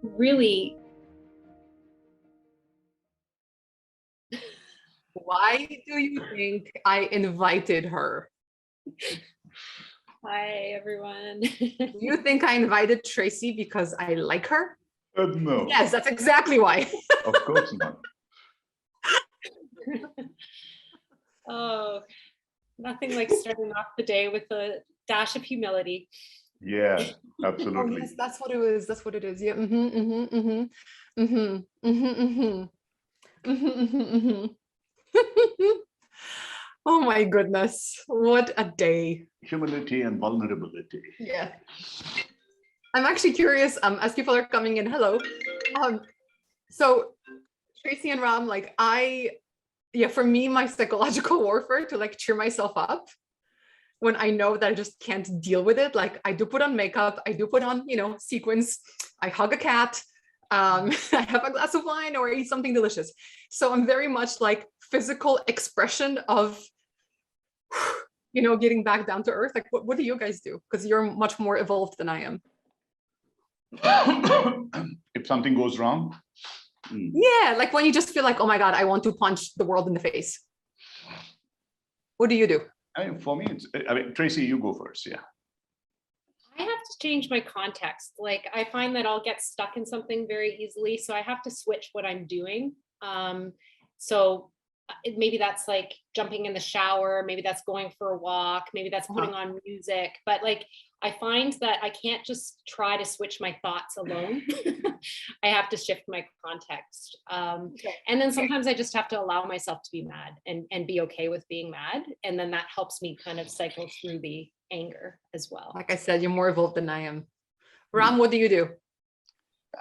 really, Why do you think I invited her? hi everyone. Do you think I invited Tracy because I like her? No, Yes, that's exactly why. of course not. Oh, nothing like starting off the day with a dash of humility. Yeah, Oh absolutely. yes, that's what it is. That's what it is. Yeah. Oh my goodness, what a day. Humility and vulnerability. Yeah. I'm actually curious, as people are coming in, hello. So Tracy and Ram, for me, my psychological warfare to like cheer myself up when I know that I just can't deal with it. Like I do put on makeup, I do put on, sequins, I hug a cat, I have a glass of wine or eat something delicious. So I'm very much like physical expression of, getting back down to earth. Like what do you guys do? Because you're much more evolved than I am. If something goes wrong, Yeah, like when you just feel like, oh my God, I want to punch the world in the face. What do you do? for me, Tracy, you go first. Yeah. I have to change my context. Like I find that I'll get stuck in something very easily. So I have to switch what I'm doing. So maybe that's like jumping in the shower, maybe that's going for a walk, maybe that's putting on music, but like I find that I can't just try to switch my thoughts alone. I have to shift my context. And then sometimes I just have to allow myself to be mad and be okay with being mad. And then that helps me kind of cycle through the anger as well. Like I said, you're more evolved than I am. Ram, what do you do?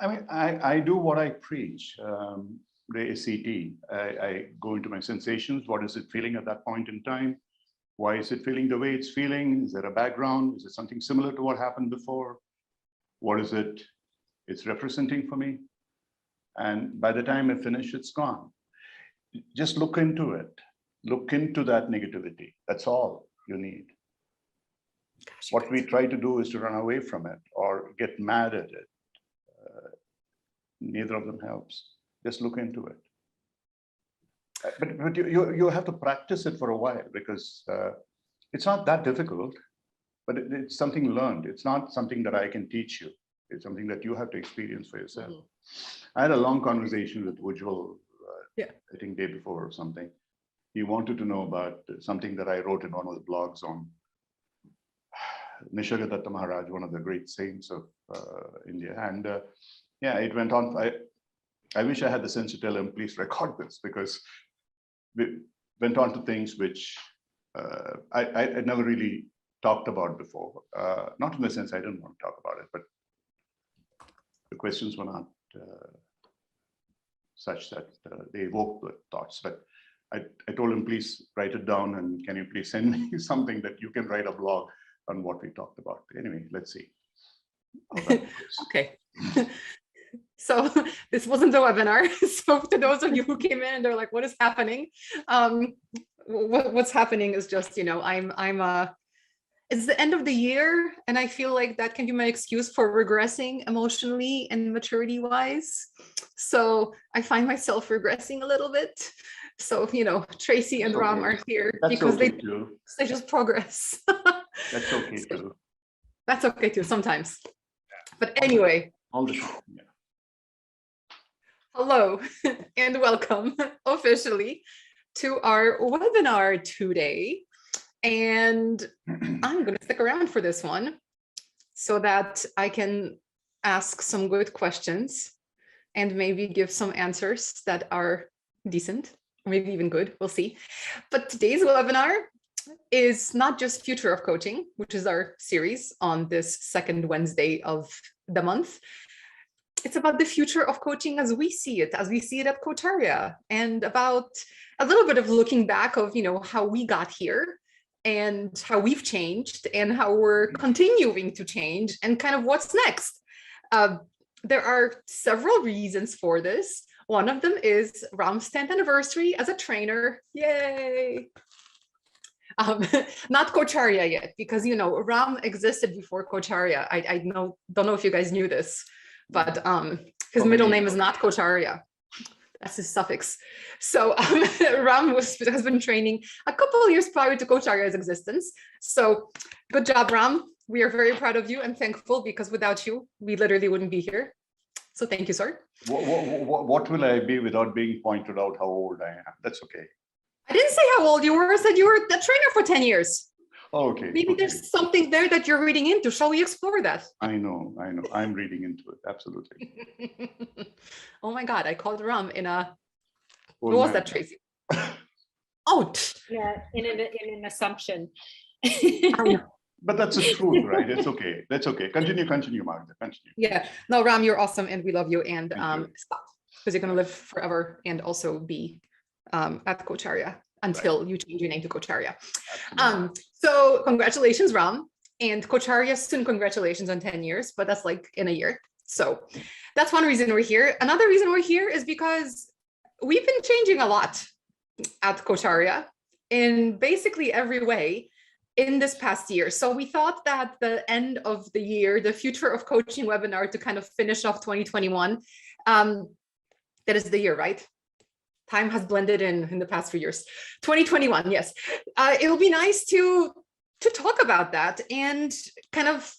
I mean, I do what I preach. The ACT. I go into my sensations. What is it feeling at that point in time? Why is it feeling the way it's feeling? Is there a background? Is it something similar to what happened before? What is it it's representing for me? And by the time I finish, it's gone. Just look into it. Look into that negativity. That's all you need. Gosh, what we try to do is to run away from it or get mad at it. Neither of them helps. Just look into it. But you have to practice it for a while because it's not that difficult, but it's something learned. It's not something that I can teach you. It's something that you have to experience for yourself. I had a long conversation with Ujjwal, I think day before or something. He wanted to know about something that I wrote in one of the blogs on Nisargadatta Maharaj, one of the great saints of India. And it went on. I wish I had the sense to tell him, please record this, because we went on to things which I never really talked about before. Not in the sense I didn't want to talk about it, but the questions were not such that they evoked the thoughts. But I told him, please write it down, and can you please send me something that you can write a blog on what we talked about. Anyway, let's see. Okay. So this wasn't a webinar. So to those of you who came in and they're like, what is happening? What's happening is just, it's the end of the year, and I feel like that can be my excuse for regressing emotionally and maturity wise. So I find myself regressing a little bit. So, Tracy and Ram are here because they just progress. That's okay too. That's okay too, sometimes. But anyway. All the time, yeah. Hello and welcome officially to our webinar today. And I'm going to stick around for this one so that I can ask some good questions and maybe give some answers that are decent, or maybe even good. We'll see. But today's webinar is not just Future of Coaching, which is our series on this second Wednesday of the month. It's about the future of coaching as we see it at Coacharya, and about a little bit of looking back of, how we got here and how we've changed and how we're continuing to change and kind of what's next. There are several reasons for this. One of them is Ram's 10th anniversary as a trainer. Yay! Not Coacharya yet, because Ram existed before Coacharya. I don't know if you guys knew this, but his middle name is not Coacharya. That's his suffix. So Ram has been training a couple of years prior to Coacharya's existence. So good job, Ram. We are very proud of you and thankful, because without you, we literally wouldn't be here. So thank you, sir. What will I be without being pointed out how old I am? That's okay. I didn't say how old you were. I said you were a trainer for 10 years. Oh, okay. Maybe there's something there that you're reading into. Shall we explore that? I know. I'm reading into it. Absolutely. Oh my God, I called Ram in a, Old what was man. that, Tracy? Oh, Yeah, in an assumption. But that's the truth, right? It's okay. That's okay. Continue, Magda. Continue. yeah. No, Ram, you're awesome and we love you. And Thank you. stop, because you're going to live forever and also be at Coacharya until you change your name to Coacharya. So congratulations, Ram. And Coacharya, soon congratulations on 10 years, but that's like in a year. So that's one reason we're here. Another reason we're here is because we've been changing a lot at Coacharya in basically every way in this past year. So we thought that the end of the year, the Future of Coaching webinar, to kind of finish off 2021, that is the year, right? Time has blended in the past few years. 2021, yes. It'll be nice to talk about that and kind of,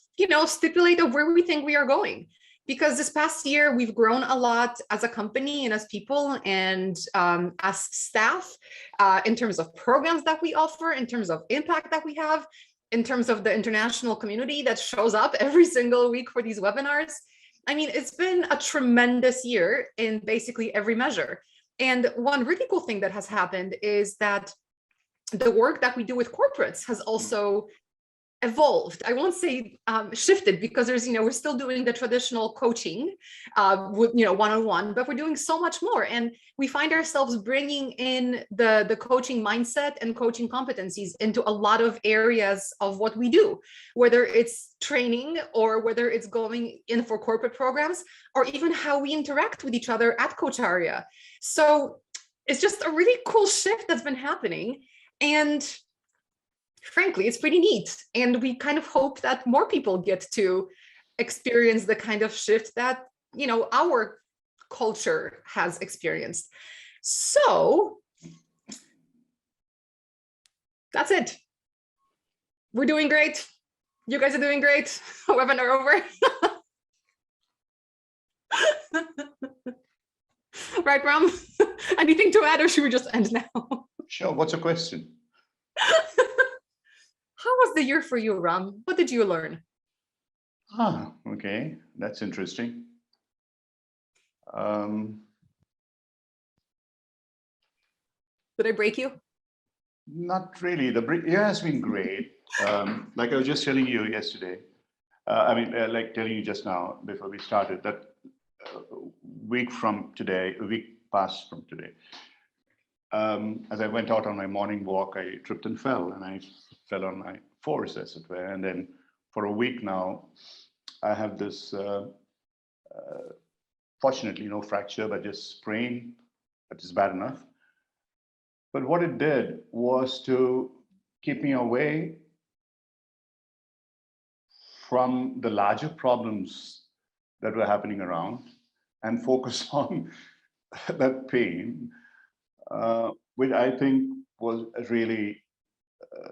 stipulate of where we think we are going. Because this past year, we've grown a lot as a company and as people and as staff in terms of programs that we offer, in terms of impact that we have, in terms of the international community that shows up every single week for these webinars. I mean, it's been a tremendous year in basically every measure. And one really cool thing that has happened is that the work that we do with corporates has also evolved. I won't say shifted, because there's, we're still doing the traditional coaching with, one-on-one, but we're doing so much more. And we find ourselves bringing in the coaching mindset and coaching competencies into a lot of areas of what we do, whether it's training or whether it's going in for corporate programs, or even how we interact with each other at Coacharya. So it's just a really cool shift that's been happening. And frankly, it's pretty neat. And we kind of hope that more people get to experience the kind of shift that, our culture has experienced. So that's it. We're doing great. You guys are doing great. Webinar over. Right, Ram? Anything to add, or should we just end now? Sure. What's the question? How was the year for you, Ram? What did you learn? Okay. That's interesting. Did I break you? Not really. The year has been great. Like I was just telling you yesterday, like telling you just now before we started, that week past from today, as I went out on my morning walk, I tripped and fell, and I fell on my force, as it were. And then for a week now, I have this, fortunately, no fracture, but just sprain, that is bad enough. But what it did was to keep me away from the larger problems that were happening around and focus on that pain, which I think was really,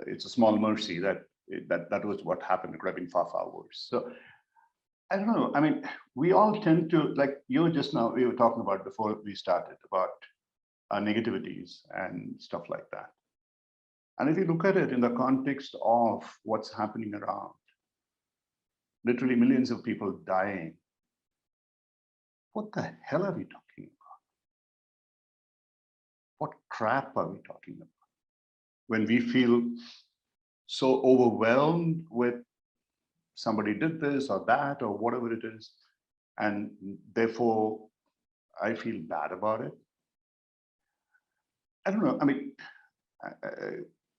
it's a small mercy that was what happened. It could have been far, far worse. So I don't know. I mean, we all tend to, like you just now, we were talking about before we started about our negativities and stuff like that. And if you look at it in the context of what's happening around, literally millions of people dying, what the hell are we talking about? What crap are we talking about? When we feel so overwhelmed with somebody did this or that or whatever it is, and therefore I feel bad about it. I don't know. I mean,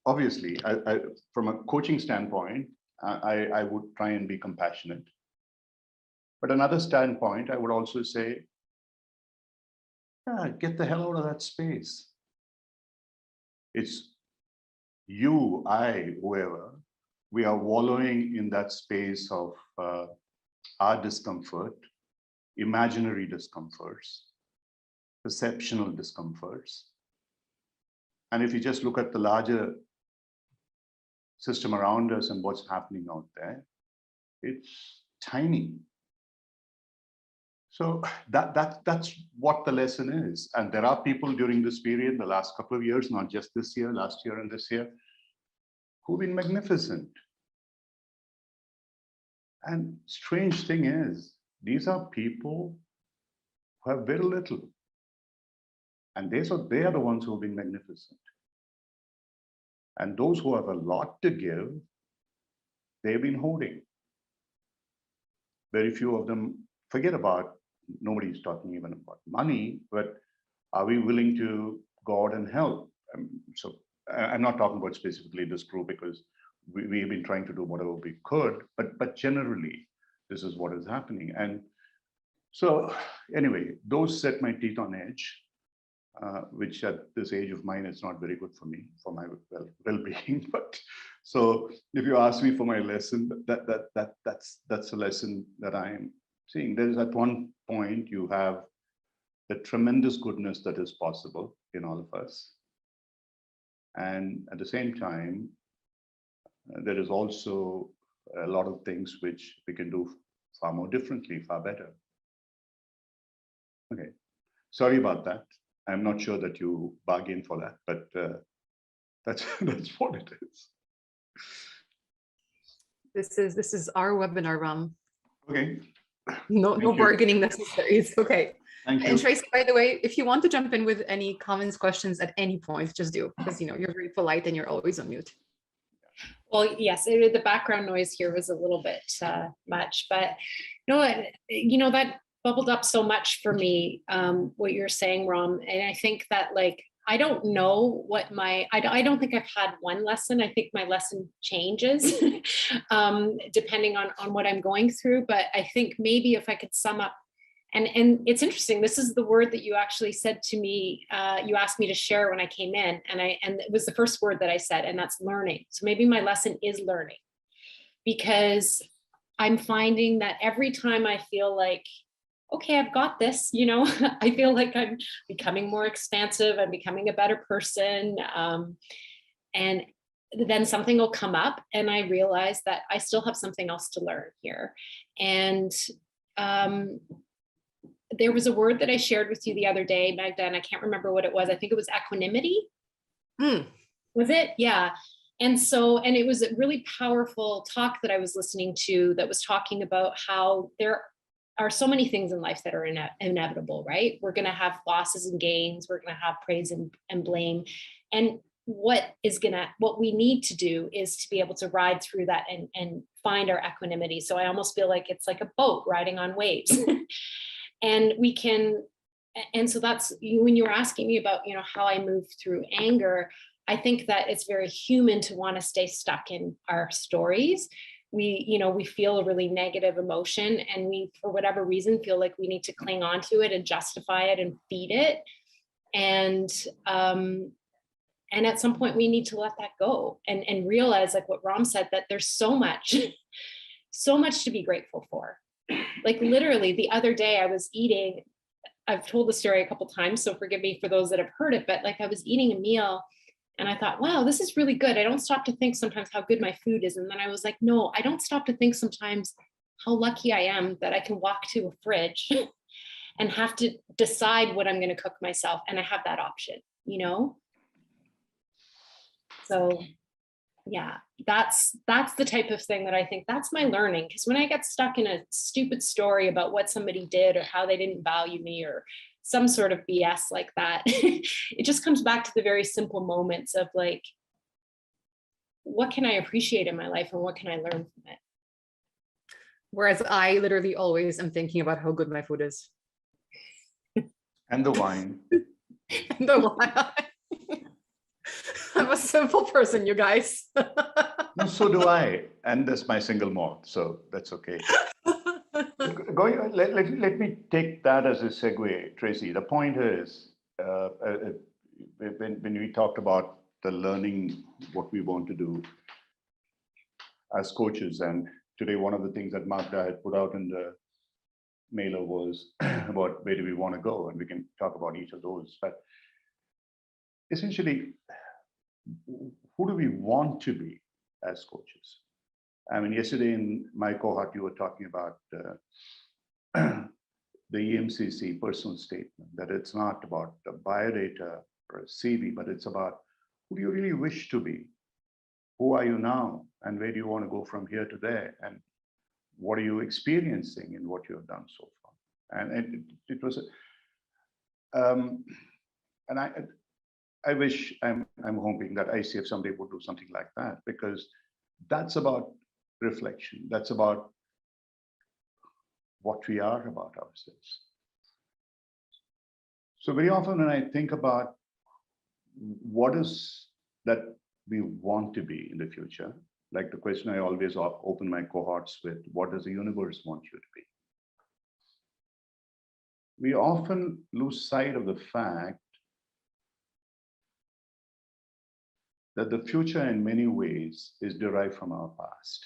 obviously, from a coaching standpoint, I would try and be compassionate. But another standpoint, I would also say, get the hell out of that space. It's you, I, whoever, we are wallowing in that space of our discomfort, imaginary discomforts, perceptional discomforts. And if you just look at the larger system around us and what's happening out there, it's tiny. So that's what the lesson is. And there are people during this period, the last couple of years, not just this year, last year and this year, who've been magnificent. And strange thing is, these are people who have very little. And they are the ones who have been magnificent. And those who have a lot to give, they've been hoarding. Very few of them forget about, nobody's talking even about money, but are we willing to go out and help? So I'm not talking about specifically this group because we've been trying to do whatever we could, but generally, this is what is happening. And so anyway, those set my teeth on edge, which at this age of mine is not very good for me, for my well-being. But so if you ask me for my lesson, that's a lesson that I'm seeing. There is at one point you have the tremendous goodness that is possible in all of us. And at the same time, there is also a lot of things which we can do far more differently, far better. Okay, sorry about that. I'm not sure that you bargain for that, but that's what it is. This is our webinar, Ram. Okay. No Thank you. bargaining necessary. It's okay. Thank you. And Tracy, by the way, if you want to jump in with any comments, questions at any point, just do, because you're very polite and you're always on mute. Well, yes, the background noise here was a little bit much, but no, that bubbled up so much for me, what you're saying, Ram. And I think that, like, I don't know what I don't think I've had one lesson. I think my lesson changes depending on what I'm going through. But I think maybe if I could sum up, and it's interesting, this is the word that you actually said to me, you asked me to share when I came in, and it was the first word that I said, and that's learning. So maybe my lesson is learning, because I'm finding that every time I feel like, okay, I've got this, I feel like I'm becoming more expansive, I'm becoming a better person. And then something will come up and I realize that I still have something else to learn here. And there was a word that I shared with you the other day, Magda, and I can't remember what it was. I think it was equanimity. Was it? Yeah. And it was a really powerful talk that I was listening to that was talking about how there are so many things in life that are inevitable, right? We're going to have losses and gains. We're going to have praise and blame. And what we need to do is to be able to ride through that and find our equanimity. So I almost feel like it's like a boat riding on waves. And so that's, when you were asking me about, how I move through anger, I think that it's very human to want to stay stuck in our stories. We feel a really negative emotion, and we, for whatever reason, feel like we need to cling on to it and justify it and feed it. And at some point we need to let that go and realize, like what Ram said, that there's so much to be grateful for. Like literally the other day I was eating, I've told the story a couple of times, so forgive me for those that have heard it, but like I was eating a meal and I thought, wow, this is really good. I don't stop to think sometimes how good my food is. And then I was like, no, I don't stop to think sometimes how lucky I am that I can walk to a fridge and have to decide what I'm going to cook myself. And I have that option, So yeah, that's the type of thing that I think that's my learning. Because when I get stuck in a stupid story about what somebody did or how they didn't value me or some sort of BS like that, it just comes back to the very simple moments of like, what can I appreciate in my life and what can I learn from it? Whereas I literally always am thinking about how good my food is. And the wine. And the wine. I'm a simple person, you guys. No, so do I. And that's my single malt, so that's okay. Let me take that as a segue, Tracy. The point is, when we talked about the learning, what we want to do as coaches, and today one of the things that Magda had put out in mailer was about where do we want to go, and we can talk about each of those. But essentially, who do we want to be as coaches? I mean, yesterday in my cohort, you were talking about the EMCC personal statement, that it's not about a biodata or a CV, but it's about who do you really wish to be? Who are you now? And where do you want to go from here to there? And what are you experiencing in what you have done so far? And it was, and I wish, I'm hoping that ICF someday would do something like that, because that's about reflection. That's about what we are about ourselves. So very often when I think about what is that we want to be in the future, like the question I always open my cohorts with, what does the universe want you to be? We often lose sight of the fact that the future in many ways is derived from our past,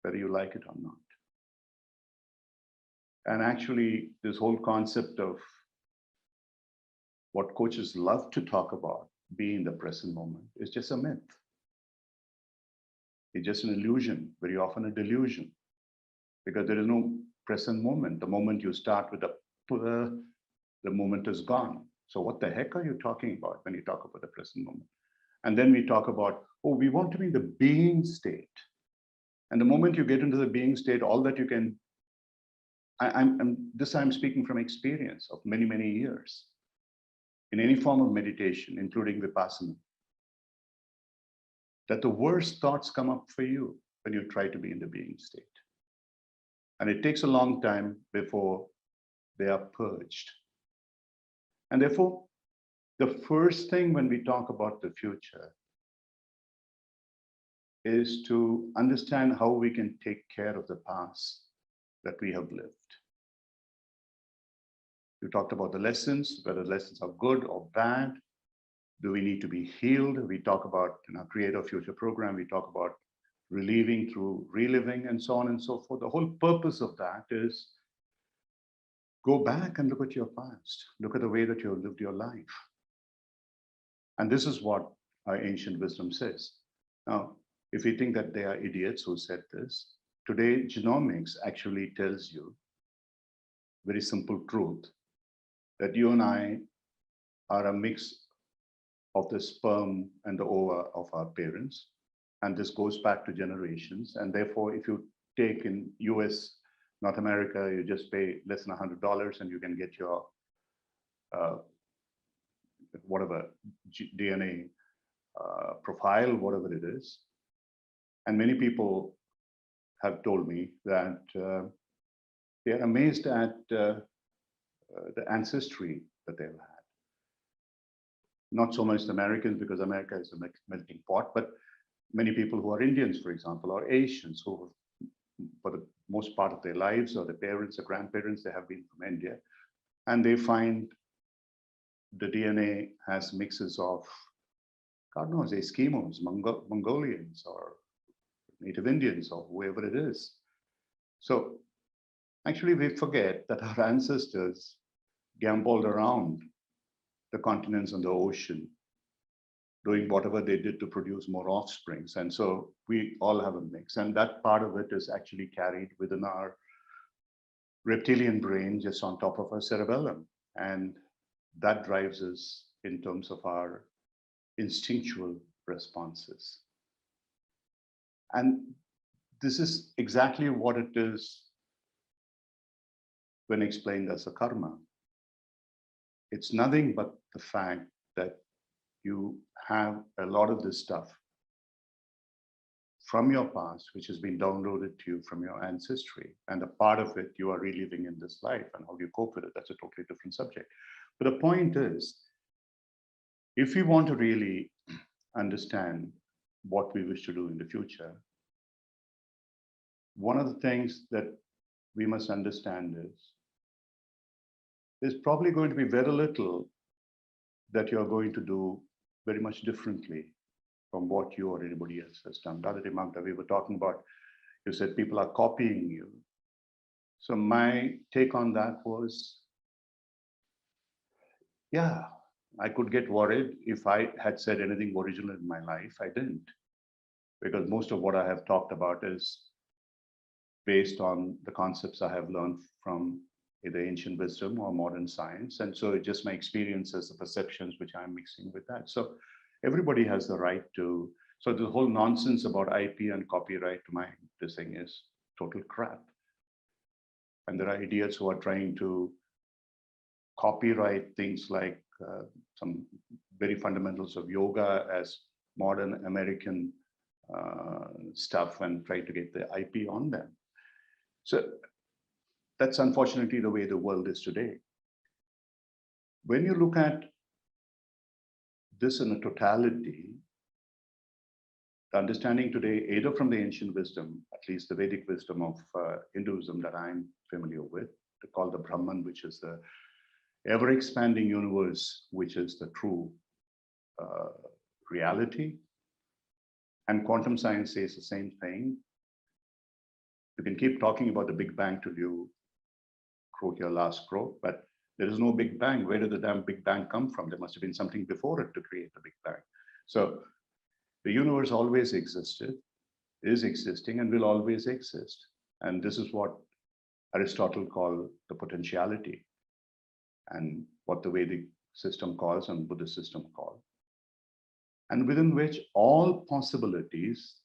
whether you like it or not. And actually, this whole concept of what coaches love to talk about, being in the present moment, is just a myth. It's just an illusion, very often a delusion, because there is no present moment. The moment you start with the moment is gone. So what the heck are you talking about when you talk about the present moment? And then we talk about, oh, we want to be in the being state. And the moment you get into the being state, all that you can, I'm speaking from experience of many, many years in any form of meditation, including Vipassana, that the worst thoughts come up for you when you try to be in the being state. And it takes a long time before they are purged. And therefore, the first thing when we talk about the future is to understand how we can take care of the past that we have lived. You talked about the lessons, whether lessons are good or bad. Do we need to be healed? We talk about in our Create Our Future program, we talk about relieving through reliving and so on and so forth. The whole purpose of that is go back and look at your past. Look at the way that you have lived your life. And this is what our ancient wisdom says. Now, if you think that they are idiots who said this, today genomics actually tells you very simple truth, that you and I are a mix of the sperm and the ova of our parents. And this goes back to generations. And therefore, if you take in US, North America, you just pay less than $100 and you can get your whatever DNA profile, whatever it is. And many people have told me that they're amazed at the ancestry that they've had. Not so much the Americans, because America is a melting pot, but many people who are Indians, for example, or Asians who, for the most part of their lives, or their parents or grandparents, they have been from India. And they find the DNA has mixes of, God knows, Eskimos, Mongolians, or Native Indians, or whoever it is. So actually, we forget that our ancestors gambled around the continents and the ocean, doing whatever they did to produce more offsprings. And so we all have a mix. And that part of it is actually carried within our reptilian brain, just on top of our cerebellum. And that drives us in terms of our instinctual responses. And this is exactly what it is when explained as a karma. It's nothing but the fact that you have a lot of this stuff from your past, which has been downloaded to you from your ancestry. And a part of it you are reliving in this life, and how you cope with it, that's a totally different subject. But the point is, if we want to really understand what we wish to do in the future, one of the things that we must understand is there's probably going to be very little that you're going to do very much differently from what you or anybody else has done. The other day, Magda, we were talking about, you said people are copying you. So my take on that was, yeah, I could get worried if I had said anything original in my life. I didn't, because most of what I have talked about is based on the concepts I have learned from either ancient wisdom or modern science. And so it's just my experiences, the perceptions which I'm mixing with that. So everybody has the right to, so the whole nonsense about IP and copyright, this thing is total crap. And there are idiots who are trying to copyright things like some very fundamentals of yoga as modern American stuff and try to get the IP on them. So that's unfortunately the way the world is today. When you look at this in a totality, the understanding today, either from the ancient wisdom, at least the Vedic wisdom of Hinduism that I'm familiar with, called the Brahman, which is the ever-expanding universe, which is the true reality. And quantum science says the same thing. You can keep talking about the Big Bang till you croak your last croak, but there is no Big Bang. Where did the damn Big Bang come from? There must have been something before it to create the Big Bang. So the universe always existed, is existing, and will always exist. And this is what Aristotle called the potentiality, and what the Vedic system calls and Buddhist system calls, and within which all possibilities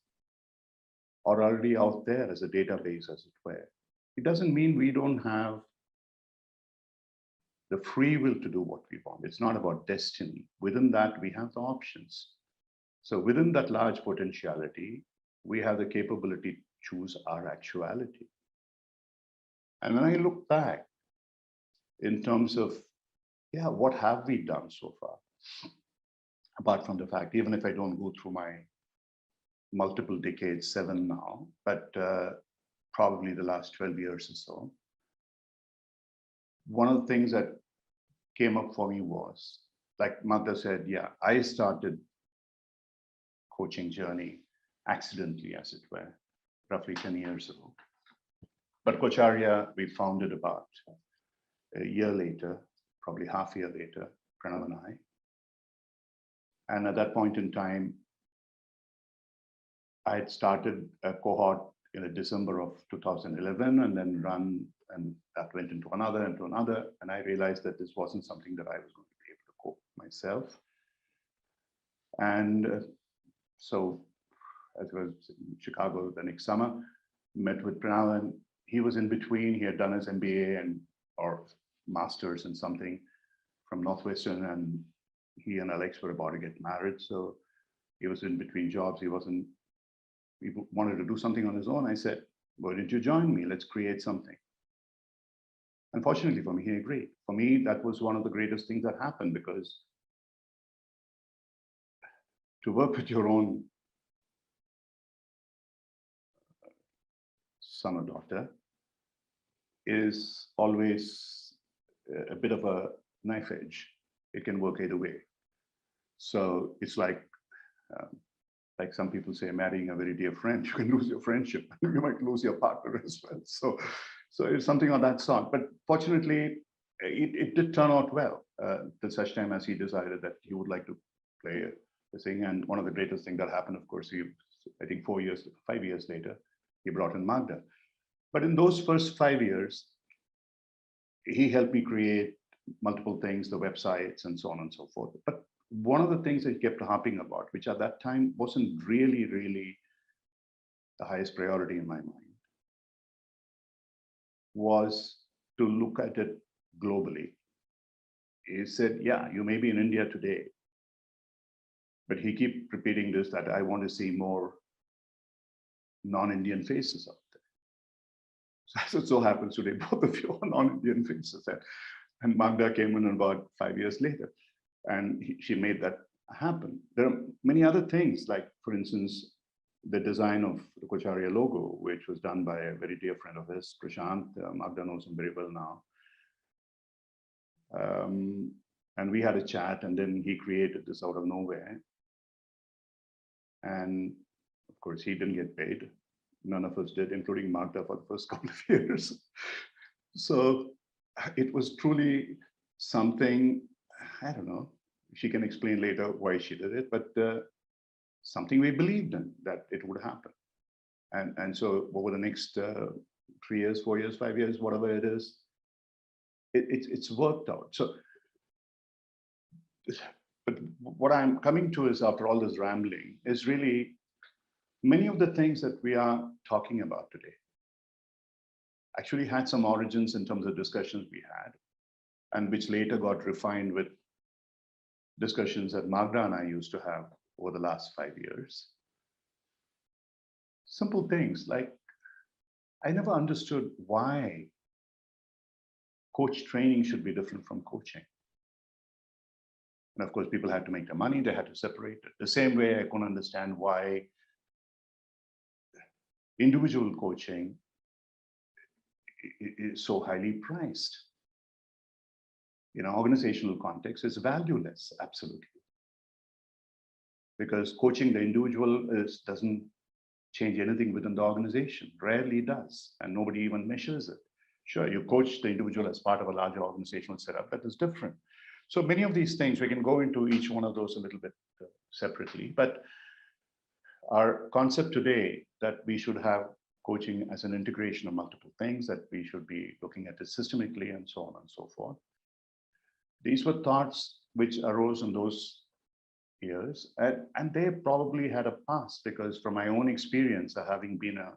are already out there as a database, as it were. It doesn't mean we don't have the free will to do what we want. It's not about destiny. Within that, we have the options. So within that large potentiality, we have the capability to choose our actuality. And when I look back in terms of, yeah, what have we done so far? Apart from the fact, even if I don't go through my multiple decades, 7 now, but probably the last 12 years or so, one of the things that came up for me was, like Magda said, yeah, I started coaching journey accidentally, as it were, roughly 10 years ago. But Coacharya, we founded about a year later, probably half a year later, Pranav and I. And at that point in time, I had started a cohort in December of 2011 and then run, and that went into another. And I realized that this wasn't something that I was going to be able to cope myself. And so as I was in Chicago the next summer, met with Pranav, and he was in between. He had done his MBA or master's in something from Northwestern, and he and Alex were about to get married. So he was in between jobs. He wanted to do something on his own. I said, why don't you join me? Let's create something. Unfortunately for me, he agreed. For me, that was one of the greatest things that happened, because to work with your own son or daughter is always a bit of a knife edge. It can work either way. So it's like some people say, marrying a very dear friend, you can lose your friendship. You might lose your partner as well. So it's something of that sort. But fortunately, it did turn out well, till such time as he decided that he would like to play the thing. And one of the greatest things that happened, of course, I think 5 years later, he brought in Magda. But in those first 5 years, he helped me create multiple things, the websites and so on and so forth. But one of the things that he kept harping about, which at that time wasn't really the highest priority in my mind, was to look at it globally. He said, yeah, you may be in India today, but he kept repeating this, that I want to see more non-Indian faces out there. So as it so happens today, both of you are non-Indian faces. And Magda came in about 5 years later, and she made that happen. There are many other things, like, for instance, the design of the Coacharya logo, which was done by a very dear friend of his, Prashant. Magda knows him very well now. And we had a chat, and then he created this out of nowhere. And of course, he didn't get paid. None of us did, including Magda for the first couple of years. So it was truly something, I don't know, she can explain later why she did it, but something we believed in, that it would happen. And so over the next 3 years, 4 years, 5 years, whatever it is, it's worked out. So, but what I'm coming to is, after all this rambling, is really many of the things that we are talking about today actually had some origins in terms of discussions we had, and which later got refined with discussions that Magda and I used to have over the last 5 years. Simple things like, I never understood why coach training should be different from coaching. And of course, people had to make their money, they had to separate it. The same way I couldn't understand why individual coaching is so highly priced. In an organizational context, it's valueless, absolutely. Because coaching the individual doesn't change anything within the organization, rarely does, and nobody even measures it. Sure, you coach the individual as part of a larger organizational setup, that is different. So many of these things, we can go into each one of those a little bit separately, but our concept today that we should have coaching as an integration of multiple things, that we should be looking at it systemically and so on and so forth. These were thoughts which arose in those years, and they probably had a past, because from my own experience, having been a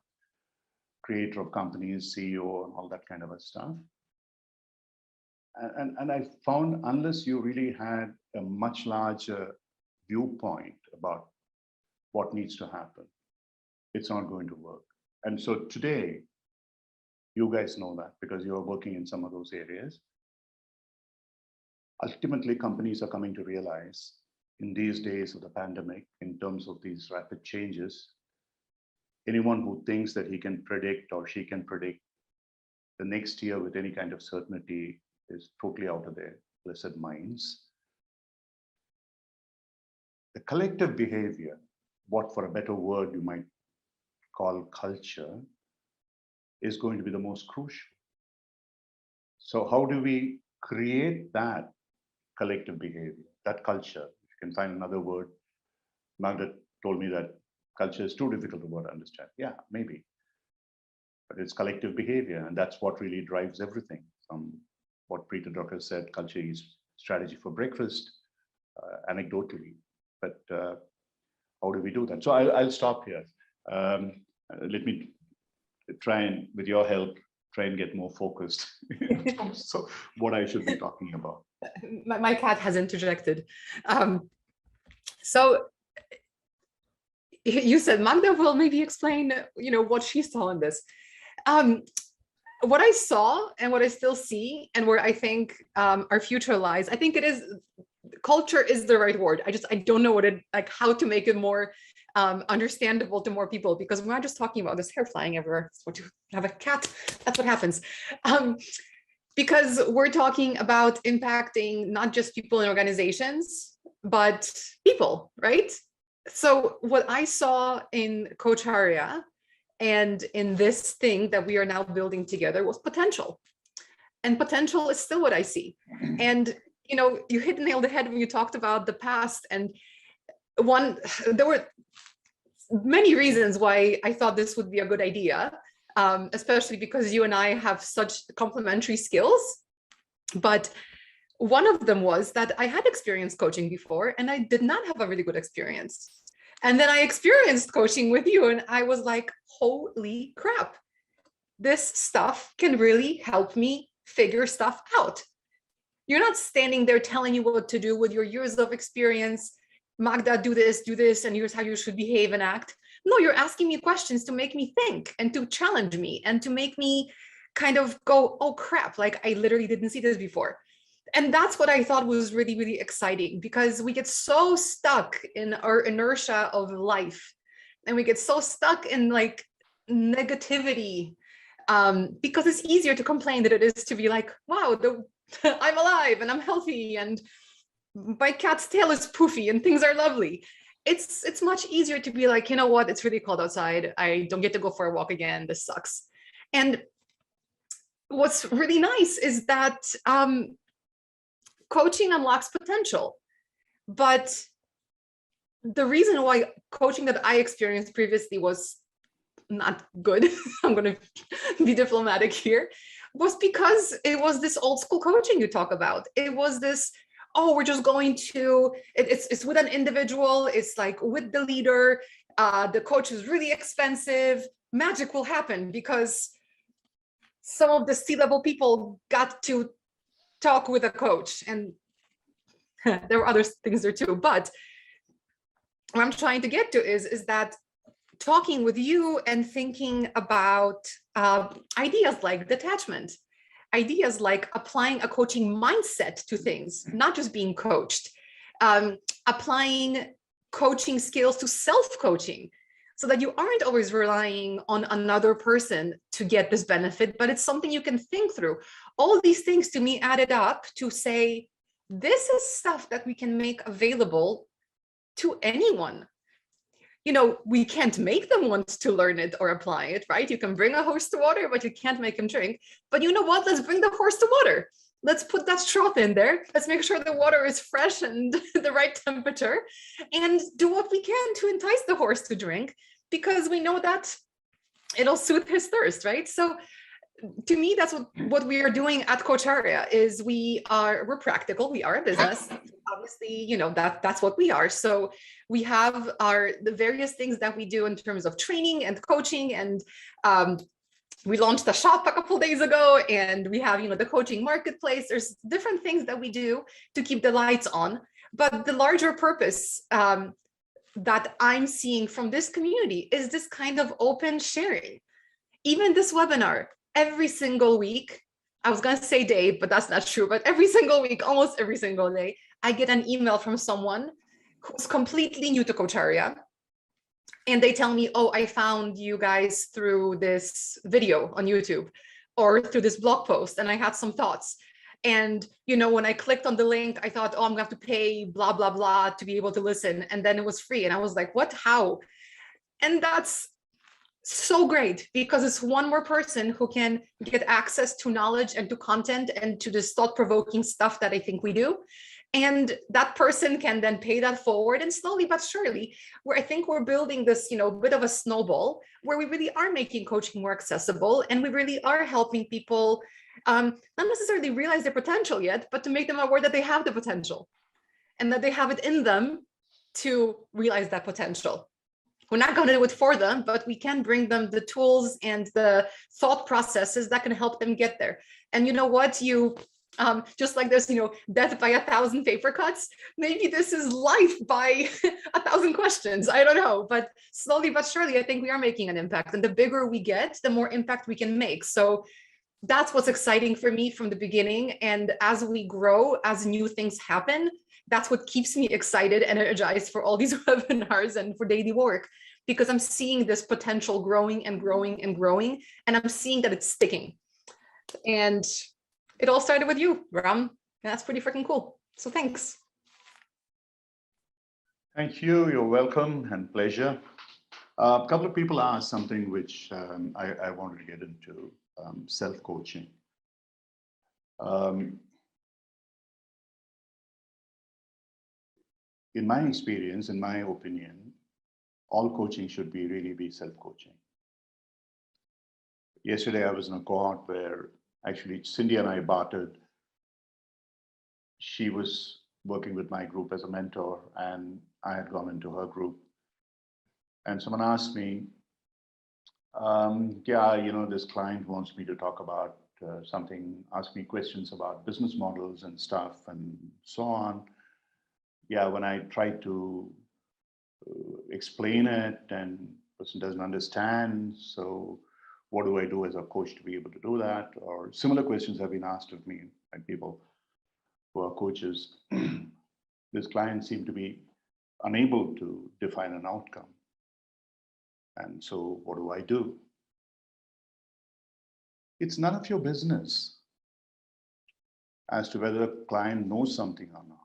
creator of companies, CEO, and all that kind of stuff, and I found unless you really had a much larger viewpoint about what needs to happen, it's not going to work. And so today, you guys know that because you're working in some of those areas. Ultimately, companies are coming to realize in these days of the pandemic, in terms of these rapid changes, anyone who thinks that he can predict or she can predict the next year with any kind of certainty is totally out of their blessed minds. The collective behavior, what for a better word you might call culture, is going to be the most crucial. So how do we create that collective behavior, that culture? If you can find another word. Magda told me that culture is too difficult a word to understand. Yeah, maybe. But it's collective behavior, and that's what really drives everything. From what Preeta Drucker said, culture is strategy for breakfast, anecdotally. But how do we do that? So I'll stop here. Let me try and, with your help, try and get more focused. So what I should be talking about. My cat has interjected. So you said Magda will maybe explain, what she saw in this. What I saw and what I still see, and where I think our future lies, I think it is, culture is the right word. I don't know how to make it more understandable to more people, because we're not just talking about this hair flying everywhere. It's what you have a cat, that's what happens. Because we're talking about impacting not just people in organizations, but people, right? So what I saw in Coacharya and in this thing that we are now building together was potential. And potential is still what I see. And, you hit the nail on the head when you talked about the past. And there were many reasons why I thought this would be a good idea, especially because you and I have such complementary skills. But one of them was that I had experienced coaching before and I did not have a really good experience. And then I experienced coaching with you and I was like, holy crap, this stuff can really help me figure stuff out. You're not standing there telling you what to do with your years of experience. Magda, do this, and here's how you should behave and act. No, you're asking me questions to make me think and to challenge me and to make me kind of go, oh crap, like I literally didn't see this before. And that's what I thought was really, really exciting, because we get so stuck in our inertia of life and we get so stuck in like negativity, because it's easier to complain than it is to be like, wow, I'm alive and I'm healthy and my cat's tail is poofy and things are lovely. it's much easier to be like, you know what, it's really cold outside. I don't get to go for a walk again. This sucks. And what's really nice is that coaching unlocks potential. But the reason why coaching that I experienced previously was not good, I'm going to be diplomatic here, was because it was this old school coaching you talk about. It was this, oh, we're just going to, it's with an individual, it's like with the leader, the coach is really expensive, magic will happen because some of the C-level people got to talk with a coach, and there were other things there too. But what I'm trying to get to is that talking with you and thinking about ideas like detachment, ideas like applying a coaching mindset to things, not just being coached, applying coaching skills to self-coaching, so that you aren't always relying on another person to get this benefit, but it's something you can think through. All these things to me added up to say, this is stuff that we can make available to anyone. You know, we can't make them want to learn it or apply it, right? You can bring a horse to water, but you can't make him drink. But you know what? Let's bring the horse to water. Let's put that straw in there. Let's make sure the water is fresh and the right temperature, and do what we can to entice the horse to drink, because we know that it'll soothe his thirst, right? So to me, that's what we are doing at Coacharya. Is we're practical. We are a business. Obviously, you know, that's what we are. So we have the various things that we do in terms of training and coaching, and we launched a shop a couple days ago, and we have, you know, the coaching marketplace. There's different things that we do to keep the lights on. But the larger purpose that I'm seeing from this community is this kind of open sharing. Even this webinar, every single week, I was going to say day, but that's not true, but every single week, almost every single day, I get an email from someone who's completely new to Coacharya. And they tell me, oh, I found you guys through this video on YouTube or through this blog post, and I had some thoughts. And, you know, when I clicked on the link, I thought, oh, I'm going to have to pay blah, blah, blah to be able to listen. And then it was free. And I was like, what, how? And that's so great, because it's one more person who can get access to knowledge and to content and to this thought-provoking stuff that I think we do. And that person can then pay that forward, and slowly but surely, where I think we're building this, you know, bit of a snowball where we really are making coaching more accessible, and we really are helping people not necessarily realize their potential yet, but to make them aware that they have the potential and that they have it in them to realize that potential. We're not going to do it for them, but we can bring them the tools and the thought processes that can help them get there. And you know what? Just like there's, you know, death by 1,000 paper cuts, maybe this is life by 1,000 questions. I don't know, but slowly but surely, I think we are making an impact. And the bigger we get, the more impact we can make. So that's what's exciting for me from the beginning. And as we grow, as new things happen, that's what keeps me excited and energized for all these webinars and for daily work, because I'm seeing this potential growing and growing and growing, and I'm seeing that it's sticking. And it all started with you, Ram, and that's pretty freaking cool. So thanks. Thank you. You're welcome and pleasure. A couple of people asked something which I wanted to get into, self-coaching. In my experience, in my opinion, all coaching should really be self-coaching. Yesterday, I was in a cohort where actually Cindy and I bartered. She was working with my group as a mentor, and I had gone into her group. And someone asked me, yeah, you know, this client wants me to talk about something, ask me questions about business models and stuff and so on. Yeah, when I try to explain it and the person doesn't understand, so what do I do as a coach to be able to do that? Or similar questions have been asked of me by people who are coaches. This client seemed to be unable to define an outcome. And so what do I do? It's none of your business as to whether a client knows something or not.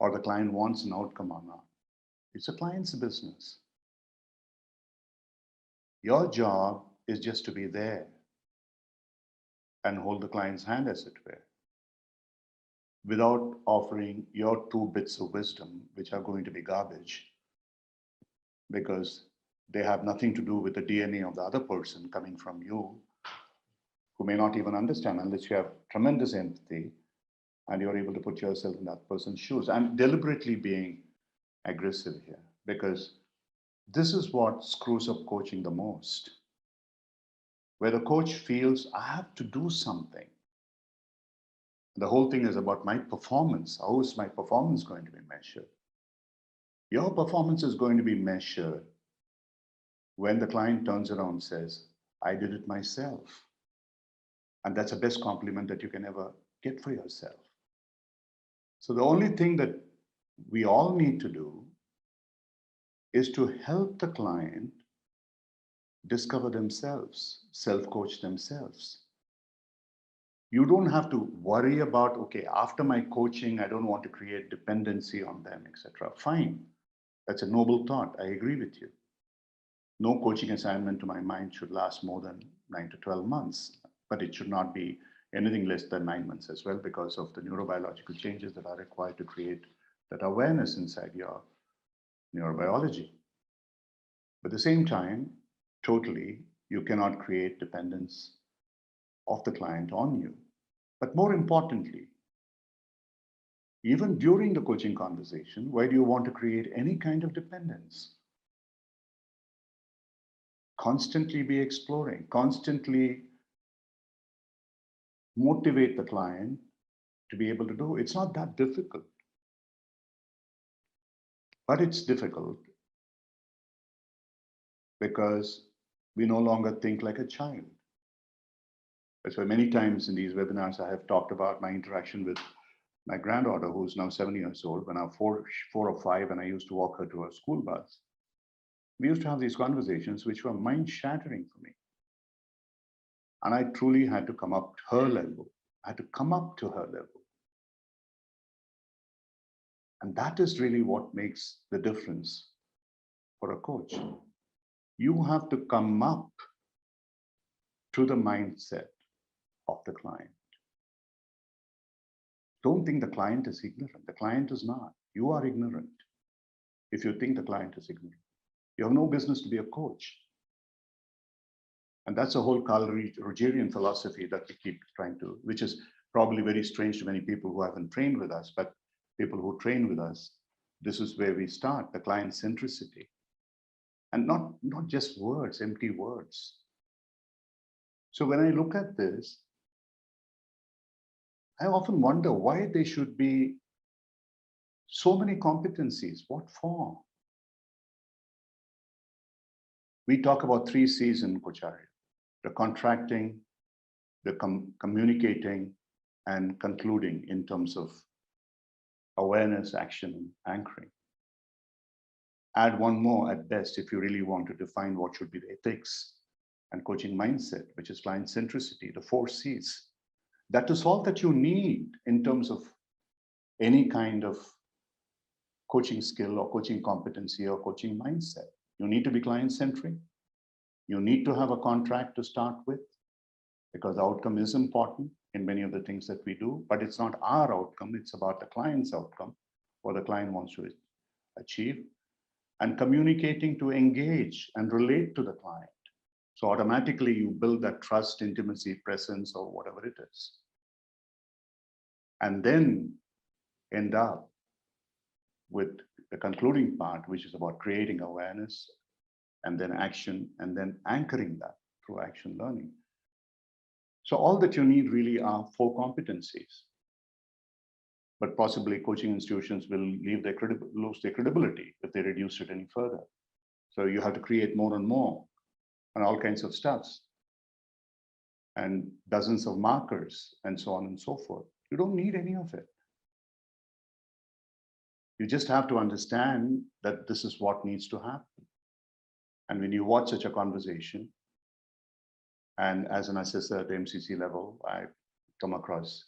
or the client wants an outcome or not. It's a client's business. Your job is just to be there and hold the client's hand, as it were, without offering your 2 bits of wisdom, which are going to be garbage, because they have nothing to do with the DNA of the other person coming from you, who may not even understand unless you have tremendous empathy and you're able to put yourself in that person's shoes. I'm deliberately being aggressive here because this is what screws up coaching the most. Where the coach feels, I have to do something. The whole thing is about my performance. How is my performance going to be measured? Your performance is going to be measured when the client turns around and says, I did it myself. And that's the best compliment that you can ever get for yourself. So the only thing that we all need to do is to help the client discover themselves, self-coach themselves. You don't have to worry about, okay, after my coaching, I don't want to create dependency on them, etc. Fine. That's a noble thought. I agree with you. No coaching assignment, to my mind, should last more than 9 to 12 months, but it should not be anything less than 9 months as well, because of the neurobiological changes that are required to create that awareness inside your neurobiology. But at the same time, totally, you cannot create dependence of the client on you. But more importantly, even during the coaching conversation, why do you want to create any kind of dependence? Constantly be exploring, constantly motivate the client to be able to do. It's not that difficult, but it's difficult because we no longer think like a child. That's why many times in these webinars, I have talked about my interaction with my granddaughter, who's now 7 years old. When I was four or five, and I used to walk her to her school bus, we used to have these conversations which were mind-shattering for me. And I truly had to come up to her level. I had to come up to her level. And that is really what makes the difference for a coach. You have to come up to the mindset of the client. Don't think the client is ignorant. The client is not. You are ignorant if you think the client is ignorant. You have no business to be a coach. And that's a whole Carl Rogerian philosophy that we keep trying to, which is probably very strange to many people who haven't trained with us, but people who train with us, this is where we start, the client centricity. And not just words, empty words. So when I look at this, I often wonder why there should be so many competencies. What for? We talk about 3 C's in Coacharya: the contracting, the communicating, and concluding in terms of awareness, action, anchoring. Add one more at best if you really want to define what should be the ethics and coaching mindset, which is client centricity, the 4 C's. That is all that you need in terms of any kind of coaching skill or coaching competency or coaching mindset. You need to be client centric. You need to have a contract to start with, because the outcome is important in many of the things that we do, but it's not our outcome, it's about the client's outcome, what the client wants to achieve, and communicating to engage and relate to the client. So automatically you build that trust, intimacy, presence, or whatever it is. And then end up with the concluding part, which is about creating awareness, and then action, and then anchoring that through action learning. So all that you need really are 4 competencies. But possibly coaching institutions will lose their credibility if they reduce it any further. So you have to create more and more and all kinds of stuffs and dozens of markers and so on and so forth. You don't need any of it. You just have to understand that this is what needs to happen. And when you watch such a conversation, and as an assessor at the MCC level, I come across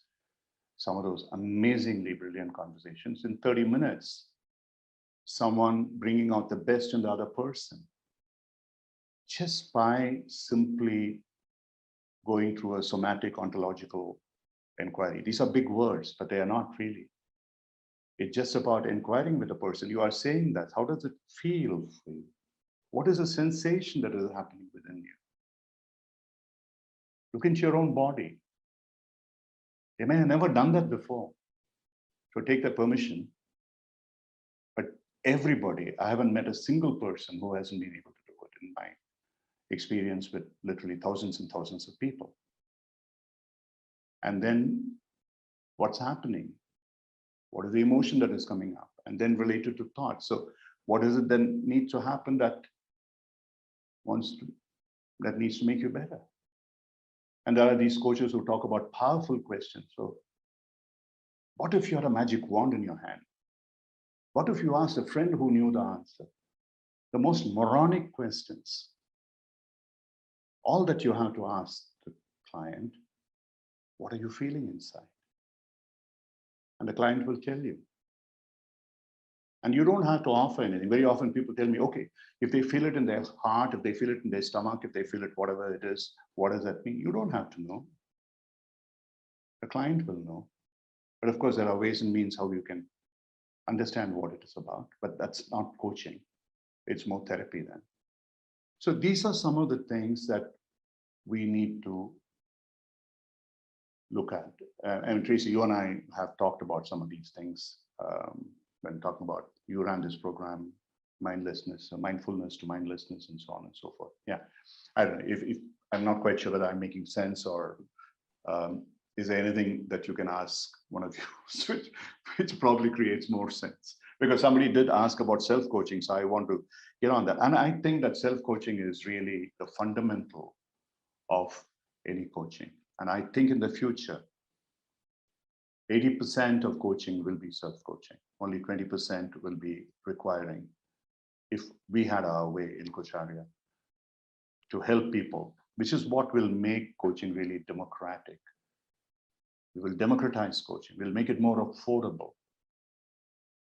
some of those amazingly brilliant conversations in 30 minutes, someone bringing out the best in the other person, just by simply going through a somatic ontological inquiry. These are big words, but they are not really. It's just about inquiring with a person. You are saying that. How does it feel for you? What is the sensation that is happening within you? Look into your own body. They may have never done that before. So take that permission. But everybody, I haven't met a single person who hasn't been able to do it in my experience with literally thousands and thousands of people. And then what's happening? What is the emotion that is coming up? And then related to thought. So what is it then need to happen that needs to make you better? And there are these coaches who talk about powerful questions. So what if you had a magic wand in your hand? What if you asked a friend who knew the answer? The most moronic questions. All that you have to ask the client, what are you feeling inside? And the client will tell you. And you don't have to offer anything. Very often people tell me, okay, if they feel it in their heart, if they feel it in their stomach, if they feel it, whatever it is, what does that mean? You don't have to know. The client will know. But of course, there are ways and means how you can understand what it is about, but that's not coaching. It's more therapy then. So these are some of the things that we need to look at. And Tracy, you and I have talked about some of these things when talking about, you ran this program, mindlessness, mindfulness to mindlessness, and so on and so forth. Yeah, I don't know if I'm not quite sure whether I'm making sense, or is there anything that you can ask one of you, which probably creates more sense? Because somebody did ask about self-coaching, so I want to get on that. And I think that self-coaching is really the fundamental of any coaching. And I think in the future, 80% of coaching will be self-coaching. Only 20% will be requiring, if we had our way in Coacharya, to help people, which is what will make coaching really democratic. We will democratize coaching. We'll make it more affordable.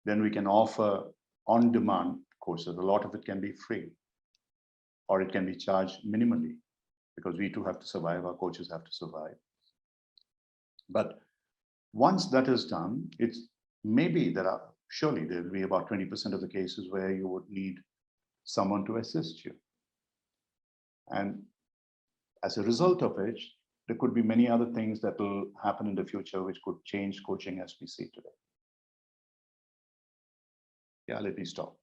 Then we can offer on-demand courses. A lot of it can be free, or it can be charged minimally, because we too have to survive. Our coaches have to survive. But once that is done, it's maybe surely there will be about 20% of the cases where you would need someone to assist you. And as a result of it, there could be many other things that will happen in the future which could change coaching as we see today. Yeah, let me stop.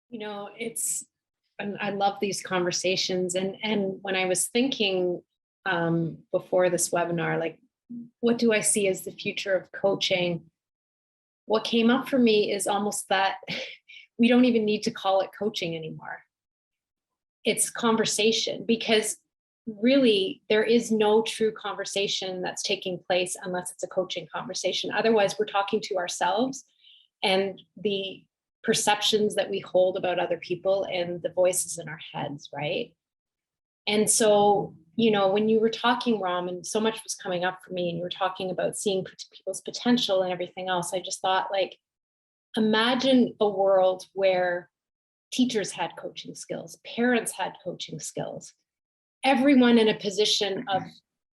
You know, and I love these conversations. And when I was thinking before this webinar, like, what do I see as the future of coaching? What came up for me is almost that we don't even need to call it coaching anymore. It's conversation, because really there is no true conversation that's taking place unless it's a coaching conversation. Otherwise, we're talking to ourselves and the perceptions that we hold about other people and the voices in our heads, right? And so, you know, when you were talking, Ram, and so much was coming up for me, and you were talking about seeing people's potential and everything else, I just thought, like, imagine a world where teachers had coaching skills, parents had coaching skills, everyone in a position of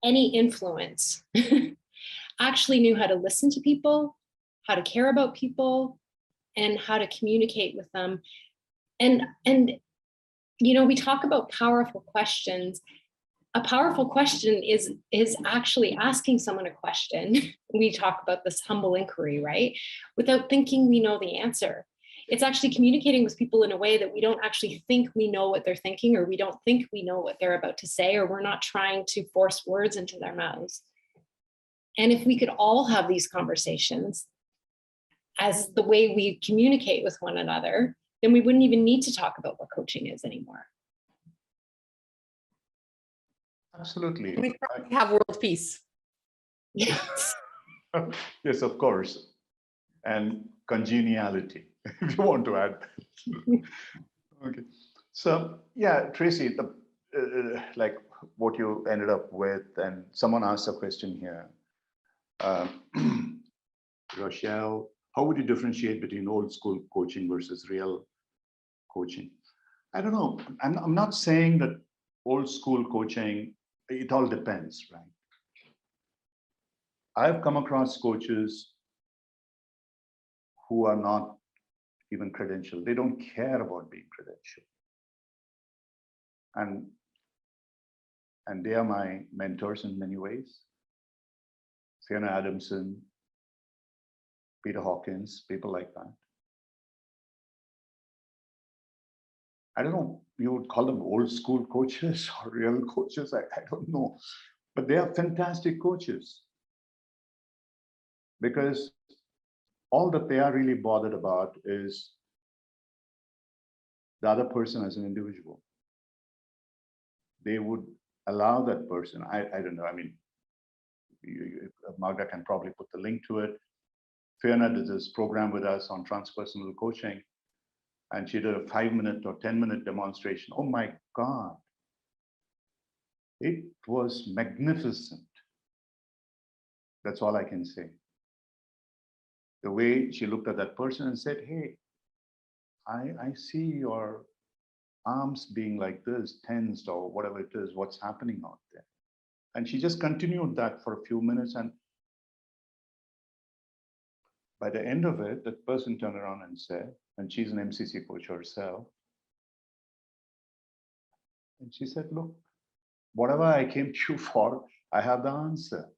any influence actually knew how to listen to people, how to care about people, and how to communicate with them. And you know, we talk about powerful questions. A powerful question is actually asking someone a question. We talk about this humble inquiry, right? Without thinking we know the answer. It's actually communicating with people in a way that we don't actually think we know what they're thinking, or we don't think we know what they're about to say, or we're not trying to force words into their mouths. And if we could all have these conversations as the way we communicate with one another, then we wouldn't even need to talk about what coaching is anymore. Absolutely. We probably have world peace. Yes. Yes, of course. And congeniality, if you want to add. Okay. So yeah, Tracy, like what you ended up with, and someone asked a question here. Rochelle, how would you differentiate between old school coaching versus real coaching? I don't know. I'm not saying that old school coaching, it all depends, right? I've come across coaches who are not even credentialed. They don't care about being credentialed. And they are my mentors in many ways. Fiona Adamson, Peter Hawkins, people like that. I don't know, you would call them old school coaches or real coaches, I don't know. But they are fantastic coaches because all that they are really bothered about is the other person as an individual. They would allow that person, I don't know, I mean, Magda can probably put the link to it. Fiona did this program with us on transpersonal coaching, and she did a 5-minute or 10-minute demonstration. Oh my God. It was magnificent. That's all I can say. The way she looked at that person and said, hey, I see your arms being like this, tensed or whatever it is, what's happening out there. And she just continued that for a few minutes. And by the end of it, that person turned around and said, and she's an MCC coach herself. And she said, look, whatever I came to you for, I have the answer.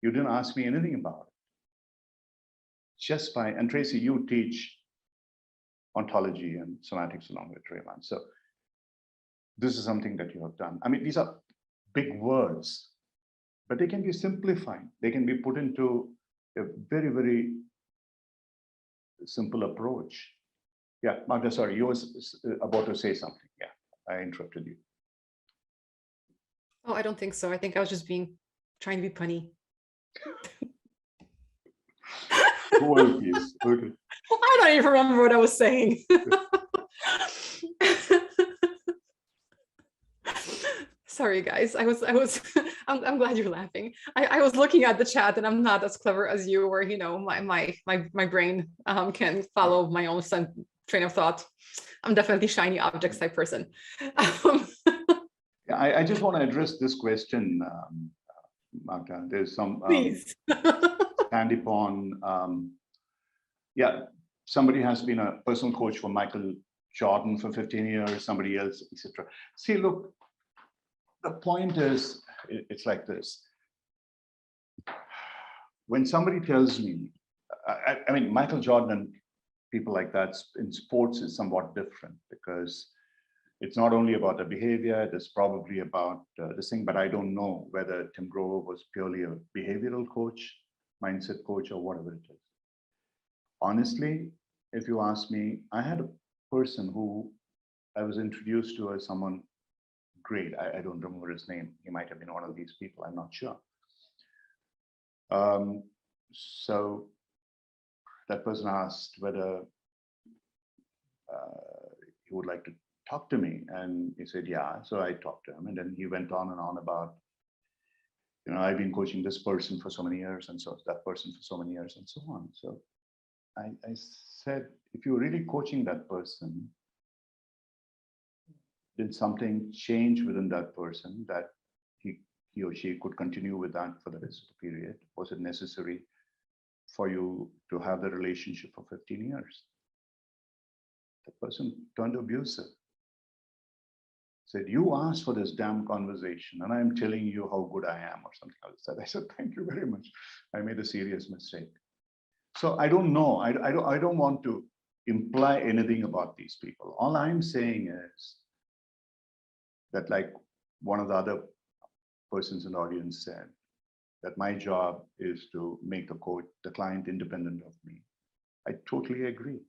You didn't ask me anything about it. Just by, and Tracy, you teach ontology and somatics along with Raymond. So this is something that you have done. I mean, these are big words, but they can be simplified. They can be put into a very, very simple approach. Yeah, Magda, sorry, you were about to say something. Yeah, I interrupted you. Oh, I don't think so. I think I was just trying to be punny. Well, please. Okay. I don't even remember what I was saying. Sorry, guys. I'm glad you're laughing. I was looking at the chat, and I'm not as clever as you, where my brain can follow my own train of thought. I'm definitely shiny objects type person. Yeah, I just want to address this question, Magda. There's some Please. Sandy Pond. Yeah, somebody has been a personal coach for Michael Jordan for 15 years, somebody else, etc. See, look, the point is, it's like this. When somebody tells me, I mean, Michael Jordan and people like that in sports is somewhat different because it's not only about the behavior, it's probably about this thing, but I don't know whether Tim Grover was purely a behavioral coach, mindset coach, or whatever it is. Honestly, if you ask me, I had a person who I was introduced to as someone great. I don't remember his name. He might have been one of these people. I'm not sure. So that person asked whether he would like to talk to me. And he said, yeah. So I talked to him. And then he went on and on about, you know, I've been coaching this person for so many years, and so that person for so many years, and so on. So I said, if you're really coaching that person, did something change within that person that he or she could continue with that for the rest of the period? Was it necessary for you to have the relationship for 15 years? The person turned abusive. Said, you asked for this damn conversation and I'm telling you how good I am or something like that. I said, thank you very much. I made a serious mistake. So I don't know. I don't want to imply anything about these people. All I'm saying is that, like one of the other persons in the audience said, that my job is to make the client independent of me. I totally agree.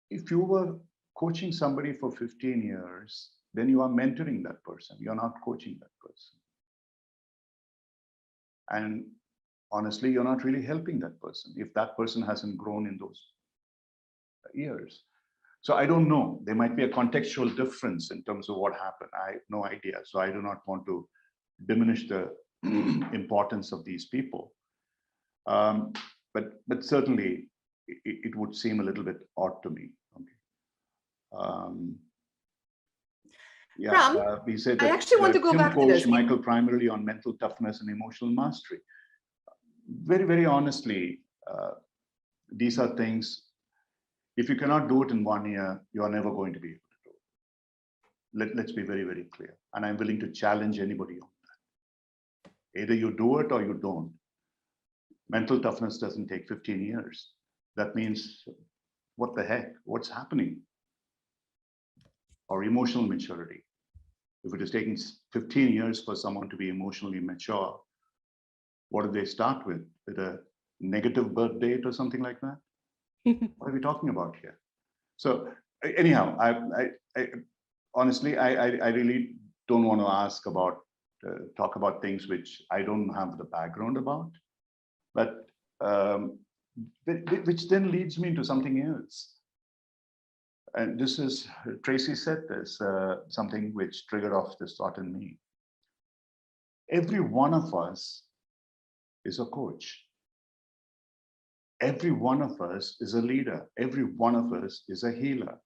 If you were coaching somebody for 15 years, then you are mentoring that person. You're not coaching that person. And honestly, you're not really helping that person if that person hasn't grown in those years. So I don't know. There might be a contextual difference in terms of what happened. I have no idea. So I do not want to diminish the importance of these people. But certainly it would seem a little bit odd to me. Okay. Yeah, Ram, we said I that actually want to go Tim back to coached this. Michael primarily on mental toughness and emotional mastery. Very, very honestly, these are things, if you cannot do it in 1 year, you are never going to be able to do it. Let's be very, very clear. And I'm willing to challenge anybody on that. Either you do it or you don't. Mental toughness doesn't take 15 years. That means, what the heck? What's happening? Or emotional maturity. If it is taking 15 years for someone to be emotionally mature, what do they start with? With a negative birth date or something like that? What are we talking about here? So anyhow, I honestly, I really don't want to ask about, talk about things which I don't have the background about, but which then leads me into something else. And this is, Tracy said this, something which triggered off this thought in me. Every one of us is a coach. Every one of us is a leader. Every one of us is a healer.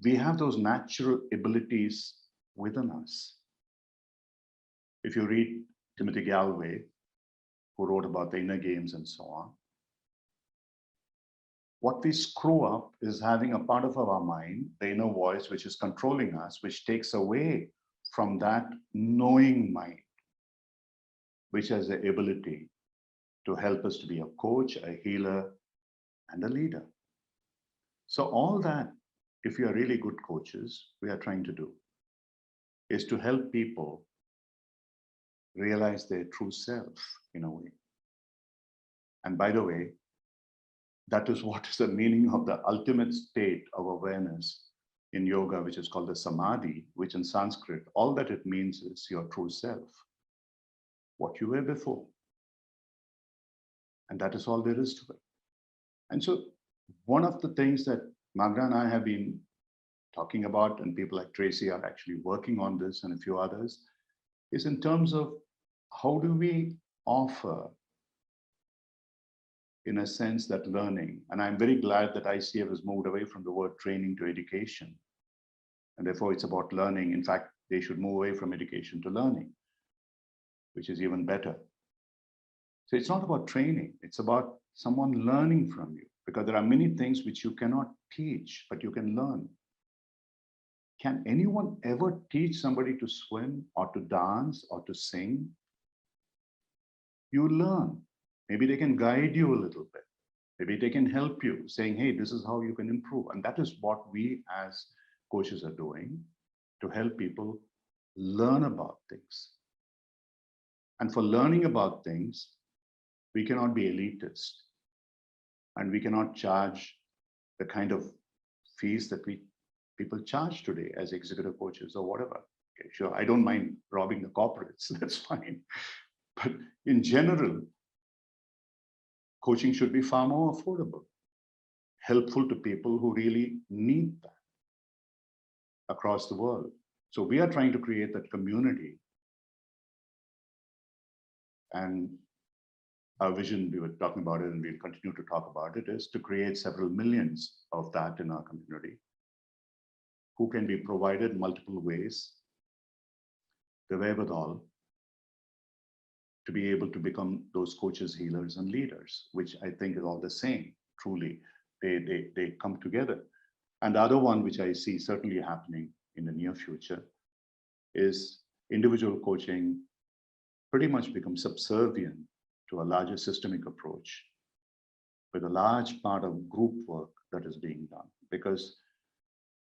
We have those natural abilities within us. If you read Timothy Galway, who wrote about the inner games and so on, what we screw up is having a part of our mind, the inner voice, which is controlling us, which takes away from that knowing mind, which has the ability to help us to be a coach, a healer, and a leader. So all that, if you are really good coaches, we are trying to do is to help people realize their true self in a way. And by the way, that is what is the meaning of the ultimate state of awareness in yoga, which is called the samadhi, which in Sanskrit, all that it means is your true self, what you were before. And that is all there is to it. And so one of the things that Magda and I have been talking about, and people like Tracy are actually working on this and a few others, is in terms of how do we offer, in a sense, that learning. And I'm very glad that ICF has moved away from the word training to education. And therefore it's about learning. In fact, they should move away from education to learning, which is even better. So it's not about training, it's about someone learning from you, because there are many things which you cannot teach, but you can learn. Can anyone ever teach somebody to swim or to dance or to sing? You learn. Maybe they can guide you a little bit. Maybe they can help you, saying, hey, this is how you can improve. And that is what we as coaches are doing, to help people learn about things. And for learning about things, we cannot be elitist. And we cannot charge the kind of fees that people charge today as executive coaches or whatever. Okay, sure, I don't mind robbing the corporates, that's fine. But in general, coaching should be far more affordable, helpful to people who really need that across the world. So we are trying to create that community. And our vision, we were talking about it and we'll continue to talk about it, is to create several millions of that in our community, who can be provided multiple ways, the wherewithal to be able to become those coaches, healers, and leaders, which I think is all the same, truly. They come together. And the other one, which I see certainly happening in the near future, is individual coaching pretty much becomes subservient to a larger systemic approach, with a large part of group work that is being done. Because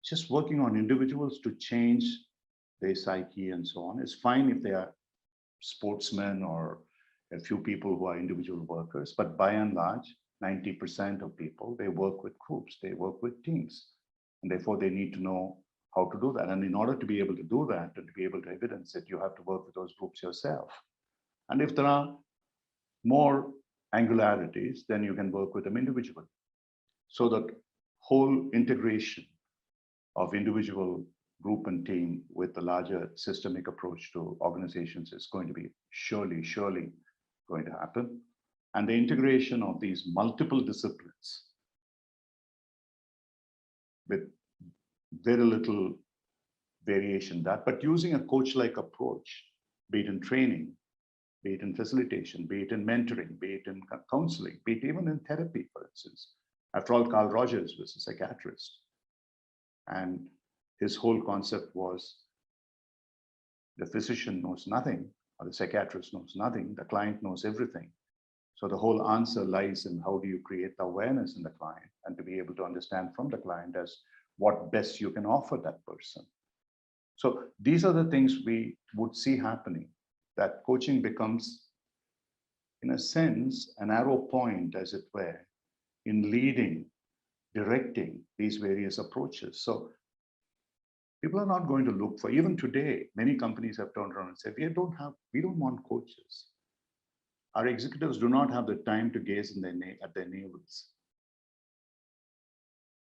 just working on individuals to change their psyche and so on is fine if they are sportsmen or a few people who are individual workers, but by and large, 90% of people, they work with groups, they work with teams, and therefore they need to know how to do that. And in order to be able to do that and to be able to evidence it, you have to work with those groups yourself. And if there are more angularities, then you can work with them individually. So that whole integration of individual, group, and team with the larger systemic approach to organizations is going to be surely going to happen. And the integration of these multiple disciplines with very little variation that, but using a coach-like approach, be it in training, be it in facilitation, be it in mentoring, be it in counseling, be it even in therapy, for instance. After all, Carl Rogers was a psychiatrist. And his whole concept was the physician knows nothing, or the psychiatrist knows nothing, the client knows everything. So the whole answer lies in how do you create the awareness in the client and to be able to understand from the client as what best you can offer that person. So these are the things we would see happening, that coaching becomes, in a sense, an arrow point, as it were, in leading, directing these various approaches. So people are not going to look for, even today, many companies have turned around and said, we don't want coaches. Our executives do not have the time to gaze in at their navels.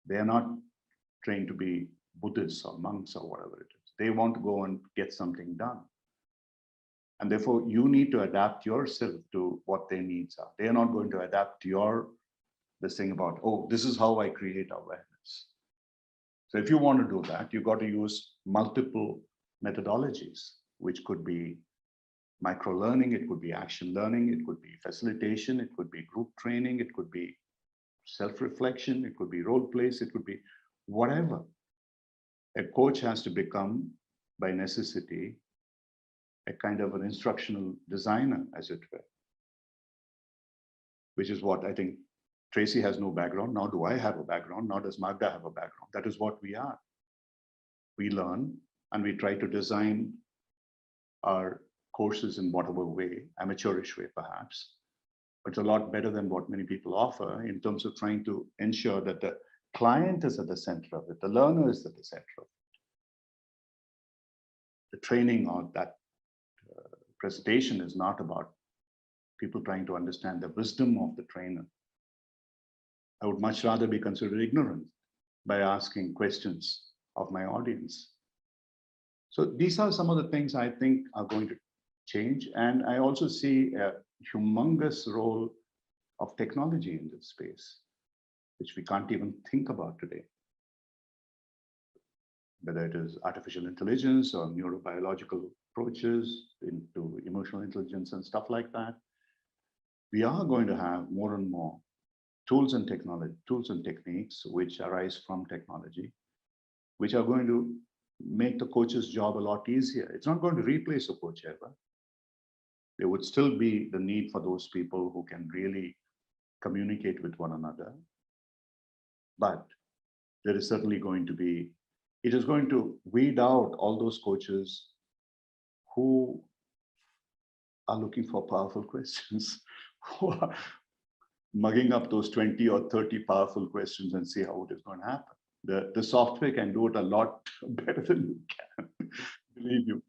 They are not trained to be Buddhists or monks or whatever it is. They want to go and get something done. And therefore, you need to adapt yourself to what their needs are. They are not going to adapt to this thing about, oh, this is how I create awareness. So if you want to do that, you've got to use multiple methodologies, which could be micro-learning, it could be action learning, it could be facilitation, it could be group training, it could be self-reflection, it could be role plays, it could be whatever. A coach has to become, by necessity, a kind of an instructional designer, as it were, which is what I think Tracy has no background, nor do I have a background, nor does Magda have a background. That is what we are. We learn and we try to design our courses in whatever way, amateurish way perhaps, but it's a lot better than what many people offer in terms of trying to ensure that the client is at the center of it, the learner is at the center of it. The training or that presentation is not about people trying to understand the wisdom of the trainer. I would much rather be considered ignorant by asking questions of my audience. So these are some of the things I think are going to change. And I also see a humongous role of technology in this space, which we can't even think about today. Whether it is artificial intelligence or neurobiological approaches into emotional intelligence and stuff like that, we are going to have more and more tools and techniques which arise from technology, which are going to make the coach's job a lot easier. It's not going to replace a coach ever. There would still be the need for those people who can really communicate with one another. But there is certainly going to be, it is going to weed out all those coaches who are looking for powerful questions, who are mugging up those 20 or 30 powerful questions and see how it is going to happen. The software can do it a lot better than you can, believe you.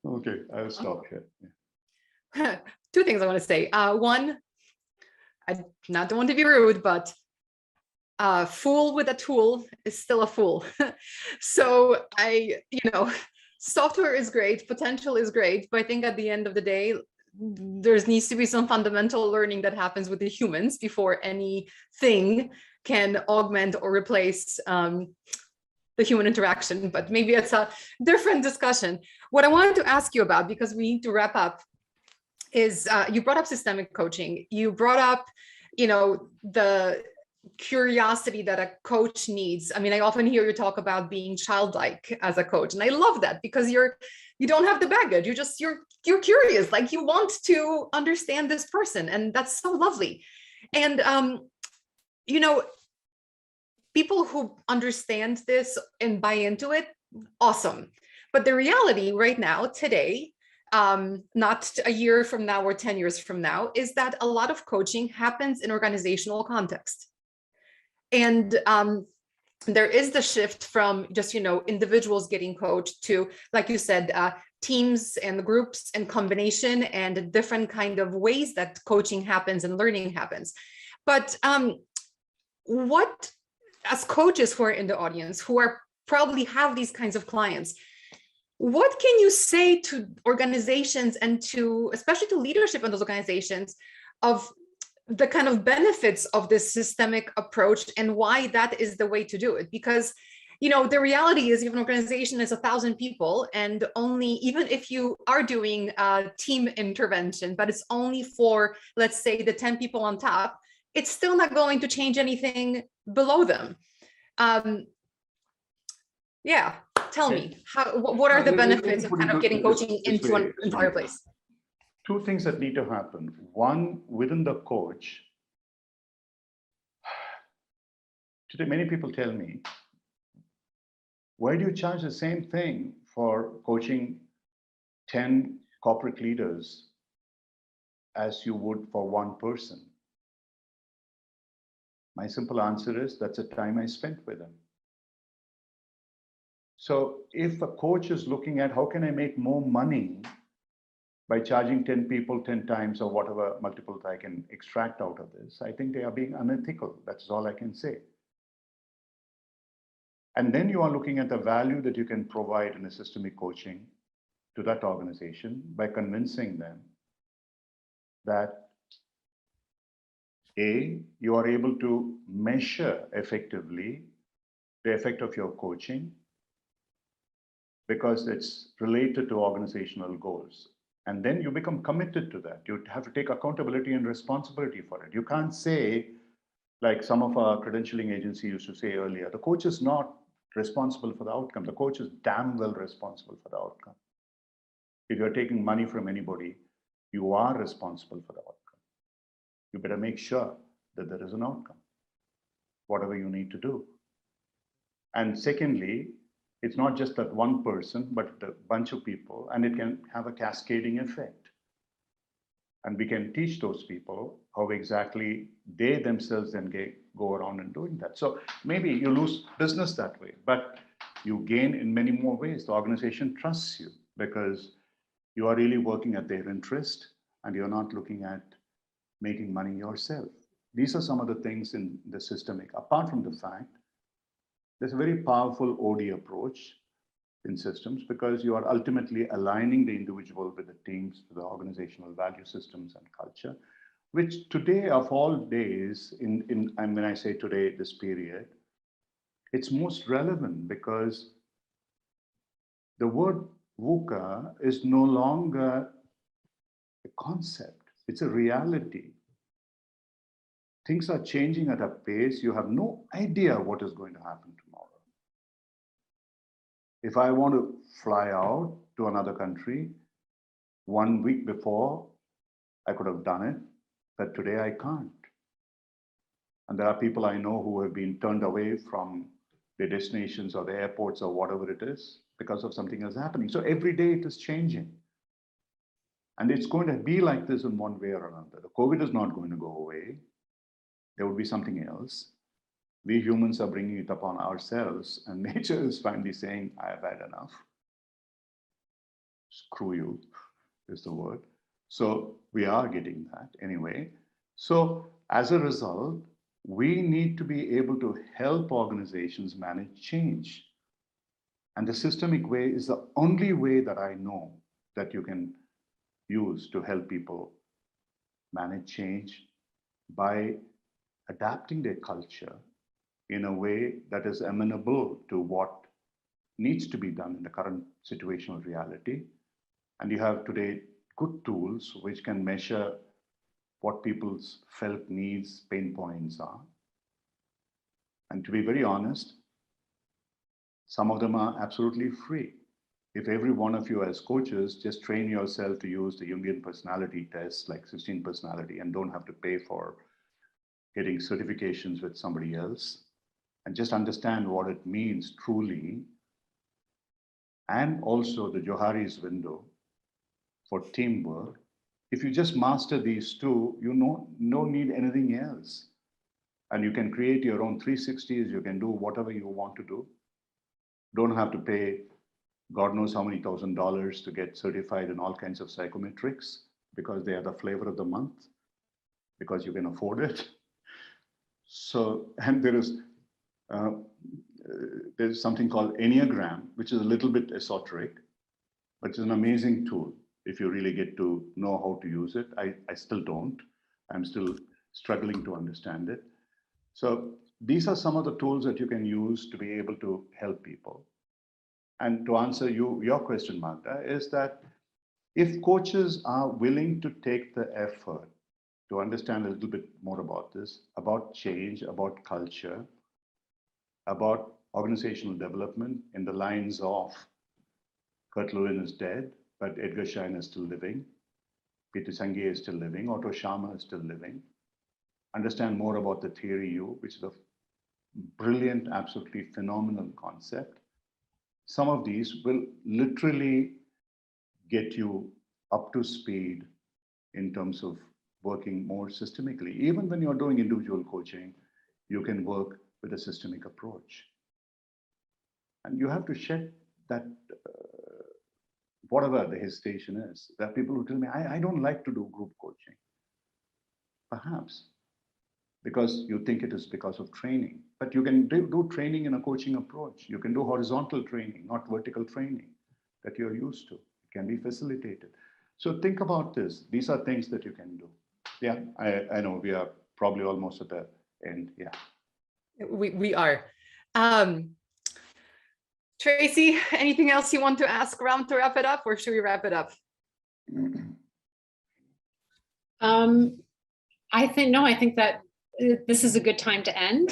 Okay, I'll stop here. Yeah. Two things I want to say. One, I not want to be rude, but a fool with a tool is still a fool. So software is great, potential is great, but I think at the end of the day, there needs to be some fundamental learning that happens with the humans before anything can augment or replace the human interaction. But maybe it's a different discussion. What I wanted to ask you about, because we need to wrap up, is you brought up systemic coaching. You brought up, the curiosity that a coach needs. I mean, I often hear you talk about being childlike as a coach, and I love that because you don't have the baggage. You're curious, like you want to understand this person, and that's so lovely. And people who understand this and buy into it, awesome. But the reality right now, today, not a year from now or 10 years from now, is that a lot of coaching happens in organizational context. And there is the shift from just, individuals getting coached to, like you said, teams and groups and combination and different kind of ways that coaching happens and learning happens. But what as coaches who are in the audience, who are probably have these kinds of clients, what can you say to organizations and to, especially to leadership in those organizations, of the kind of benefits of this systemic approach and why that is the way to do it? Because, you know, the reality is, if an organization is 1,000 people and only, even if you are doing a team intervention, but it's only for, let's say, the 10 people on top, it's still not going to change anything below them. Yeah, tell me, what are the benefits of kind of getting coaching into an entire place? Two things that need to happen. One, within the coach, today many people tell me, why do you charge the same thing for coaching 10 corporate leaders as you would for one person? My simple answer is, that's the time I spent with them. So if a coach is looking at how can I make more money by charging 10 people 10 times or whatever multiples I can extract out of this, I think they are being unethical. That's all I can say. And then you are looking at the value that you can provide in a systemic coaching to that organization by convincing them that A, you are able to measure effectively the effect of your coaching because it's related to organizational goals. And then you become committed to that. You have to take accountability and responsibility for it. You can't say, like some of our credentialing agency used to say earlier, the coach is not responsible for the outcome. The coach is damn well responsible for the outcome. If you're taking money from anybody, you are responsible for the outcome. You better make sure that there is an outcome, whatever you need to do. And secondly, it's not just that one person, but a bunch of people, and it can have a cascading effect. And we can teach those people how exactly they themselves then go around and doing that. So maybe you lose business that way, but you gain in many more ways. The organization trusts you because you are really working at their interest and you're not looking at making money yourself. These are some of the things in the systemic, apart from the fact there's a very powerful OD approach in systems because you are ultimately aligning the individual with the teams, with the organizational value systems and culture, which today of all days, and when I say today, this period, it's most relevant because the word VUCA is no longer a concept, it's a reality. Things are changing at a pace, you have no idea what is going to happen tomorrow. If I want to fly out to another country, 1 week before, I could have done it, but today I can't. And there are people I know who have been turned away from their destinations or the airports or whatever it is because of something that's happening. So every day it is changing. And it's going to be like this in one way or another. The COVID is not going to go away. There will be something else. We humans are bringing it upon ourselves, and nature is finally saying, I have had enough. Screw you, is the word. So we are getting that anyway. So as a result, we need to be able to help organizations manage change. And the systemic way is the only way that I know that you can use to help people manage change by adapting their culture in a way that is amenable to what needs to be done in the current situational reality. And you have today good tools which can measure what people's felt needs, pain points are. And to be very honest, some of them are absolutely free. If every one of you as coaches just train yourself to use the Jungian personality test, like 16 personality, and don't have to pay for getting certifications with somebody else, and just understand what it means truly, and also the Johari's window for teamwork. If you just master these two, you don't need anything else. And you can create your own 360s, you can do whatever you want to do. Don't have to pay God knows how many $1,000s to get certified in all kinds of psychometrics because they are the flavor of the month, because you can afford it. So, and there is There's something called Enneagram, which is a little bit esoteric, but it's an amazing tool if you really get to know how to use it. I still don't. I'm still struggling to understand it. So these are some of the tools that you can use to be able to help people. And to answer your question, Magda, is that if coaches are willing to take the effort to understand a little bit more about this, about change, about culture, about organizational development in the lines of Kurt Lewin is dead, but Edgar Schein is still living, Peter Senge is still living, Otto Scharmer is still living, understand more about the theory U, which is a brilliant, absolutely phenomenal concept. Some of these will literally get you up to speed in terms of working more systemically. Even when you're doing individual coaching, you can work with a systemic approach. And you have to shed that, whatever the hesitation is. There are people who tell me, I don't like to do group coaching. Perhaps because you think it is because of training. But you can do training in a coaching approach. You can do horizontal training, not vertical training that you're used to. It can be facilitated. So think about this. These are things that you can do. Yeah, I know we are probably almost at the end. Yeah. We are. Tracy, anything else you want to ask Ram to wrap it up, or should we wrap it up? I think that this is a good time to end.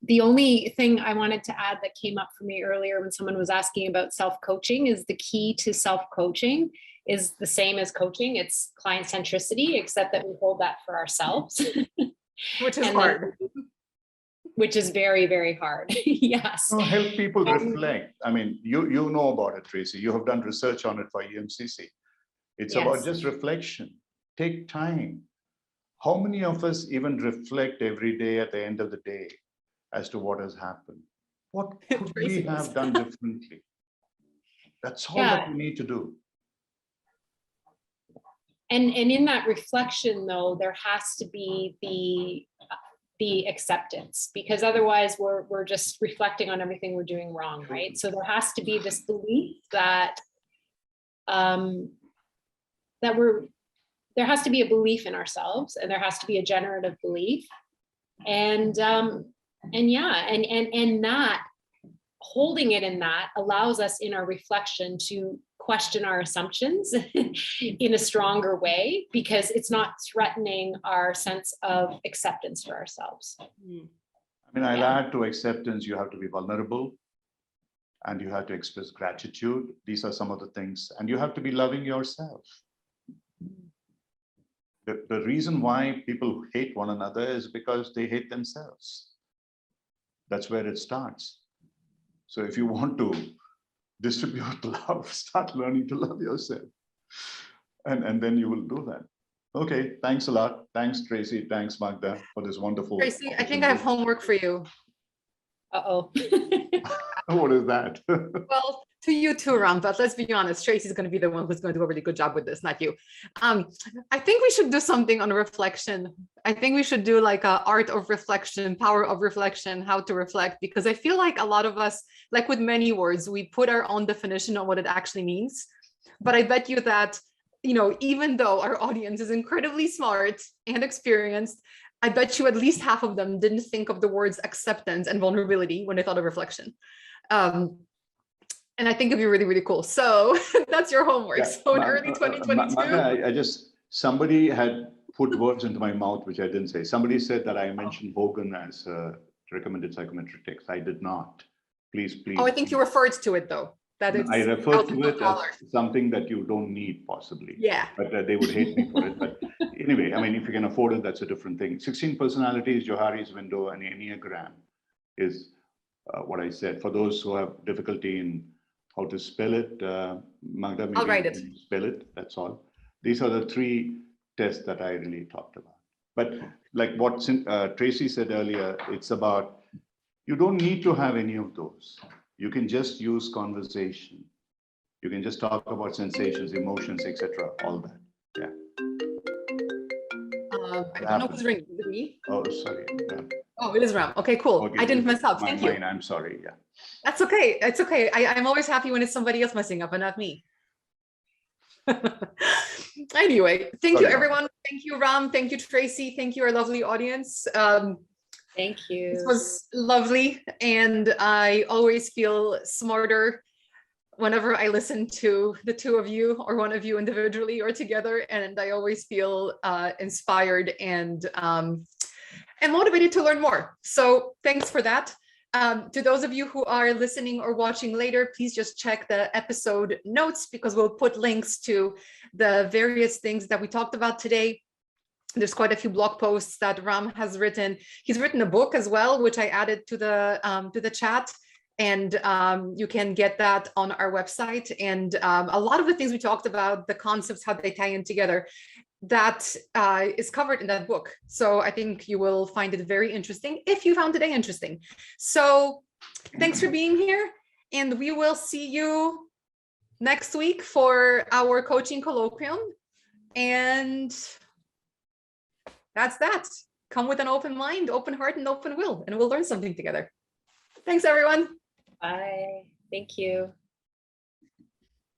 The only thing I wanted to add that came up for me earlier when someone was asking about self-coaching is the key to self-coaching is the same as coaching. It's client centricity, except that we hold that for ourselves. Which is hard. Which is very, very hard. Yes. No, help people reflect. I mean, you know about it, Tracy. You have done research on it for EMCC. It's about just reflection. Take time. How many of us even reflect every day at the end of the day as to what has happened? What could we have done differently? That's all that we need to do. And in that reflection, though, there has to be the acceptance, because otherwise we're just reflecting on everything we're doing wrong, right? So there has to be this belief that there has to be a belief in ourselves, and there has to be a generative belief, and that holding it in that allows us in our reflection to question our assumptions in a stronger way, because it's not threatening our sense of acceptance for ourselves. I mean, I'll add to acceptance, you have to be vulnerable and you have to express gratitude. These are some of the things, and you have to be loving yourself. The reason why people hate one another is because they hate themselves. That's where it starts. So if you want to distribute love, start learning to love yourself. And then you will do that. Okay, thanks a lot. Thanks, Tracy. Thanks, Magda, for this wonderful. Tracy, I think I have homework for you. Uh-oh. What is that? Well, to you too, Ram, but let's be honest, Tracy's going to be the one who's going to do a really good job with this, not you. I think we should do something on reflection. I think we should do like a art of reflection, power of reflection, how to reflect, because I feel like a lot of us, like with many words, we put our own definition of what it actually means. But I bet you that, even though our audience is incredibly smart and experienced, I bet you at least half of them didn't think of the words acceptance and vulnerability when they thought of reflection. And I think it'd be really, really cool. So that's your homework. Yeah. So in early 2022. Somebody had put words into my mouth, which I didn't say. Somebody said that I mentioned Hogan as recommended psychometric text. I did not. Please. Oh, I think you referred to it though. That it's I referred to it as something that you don't need possibly. Yeah. But they would hate me for it. But anyway, I mean, if you can afford it, that's a different thing. 16 personalities, Johari's window, and Enneagram is what I said. For those who have difficulty in how to spell it, Magda, maybe I'll write it. Spell it, that's all. These are the 3 tests that I really talked about. But like what Tracy said earlier, it's about, you don't need to have any of those. You can just use conversation. You can just talk about sensations, emotions, etc. All that. Yeah. I don't know who's ringing. Is it me? Oh, sorry. Yeah. Oh, it is Ram. Okay, cool. Okay, I didn't mess up. Thank you. mine, I'm sorry, yeah. That's okay. It's okay. I'm always happy when it's somebody else messing up and not me. Anyway, thank you, Sorry about everyone. Thank you, Ram. Thank you, Tracy. Thank you, our lovely audience. Thank you. This was lovely, and I always feel smarter whenever I listen to the two of you or one of you individually or together, and I always feel inspired and motivated to learn more. So thanks for that. To those of you who are listening or watching later, please just check the episode notes because we'll put links to the various things that we talked about today. There's quite a few blog posts that Ram has written. He's written a book as well, which I added to the chat. And you can get that on our website. And a lot of the things we talked about, the concepts, how they tie in together, that is covered in that book. So I think you will find it very interesting if you found today interesting. So thanks for being here. And we will see you next week for our coaching colloquium. And that's that. Come with an open mind, open heart, and open will, and we'll learn something together. Thanks, everyone. Bye. Thank you.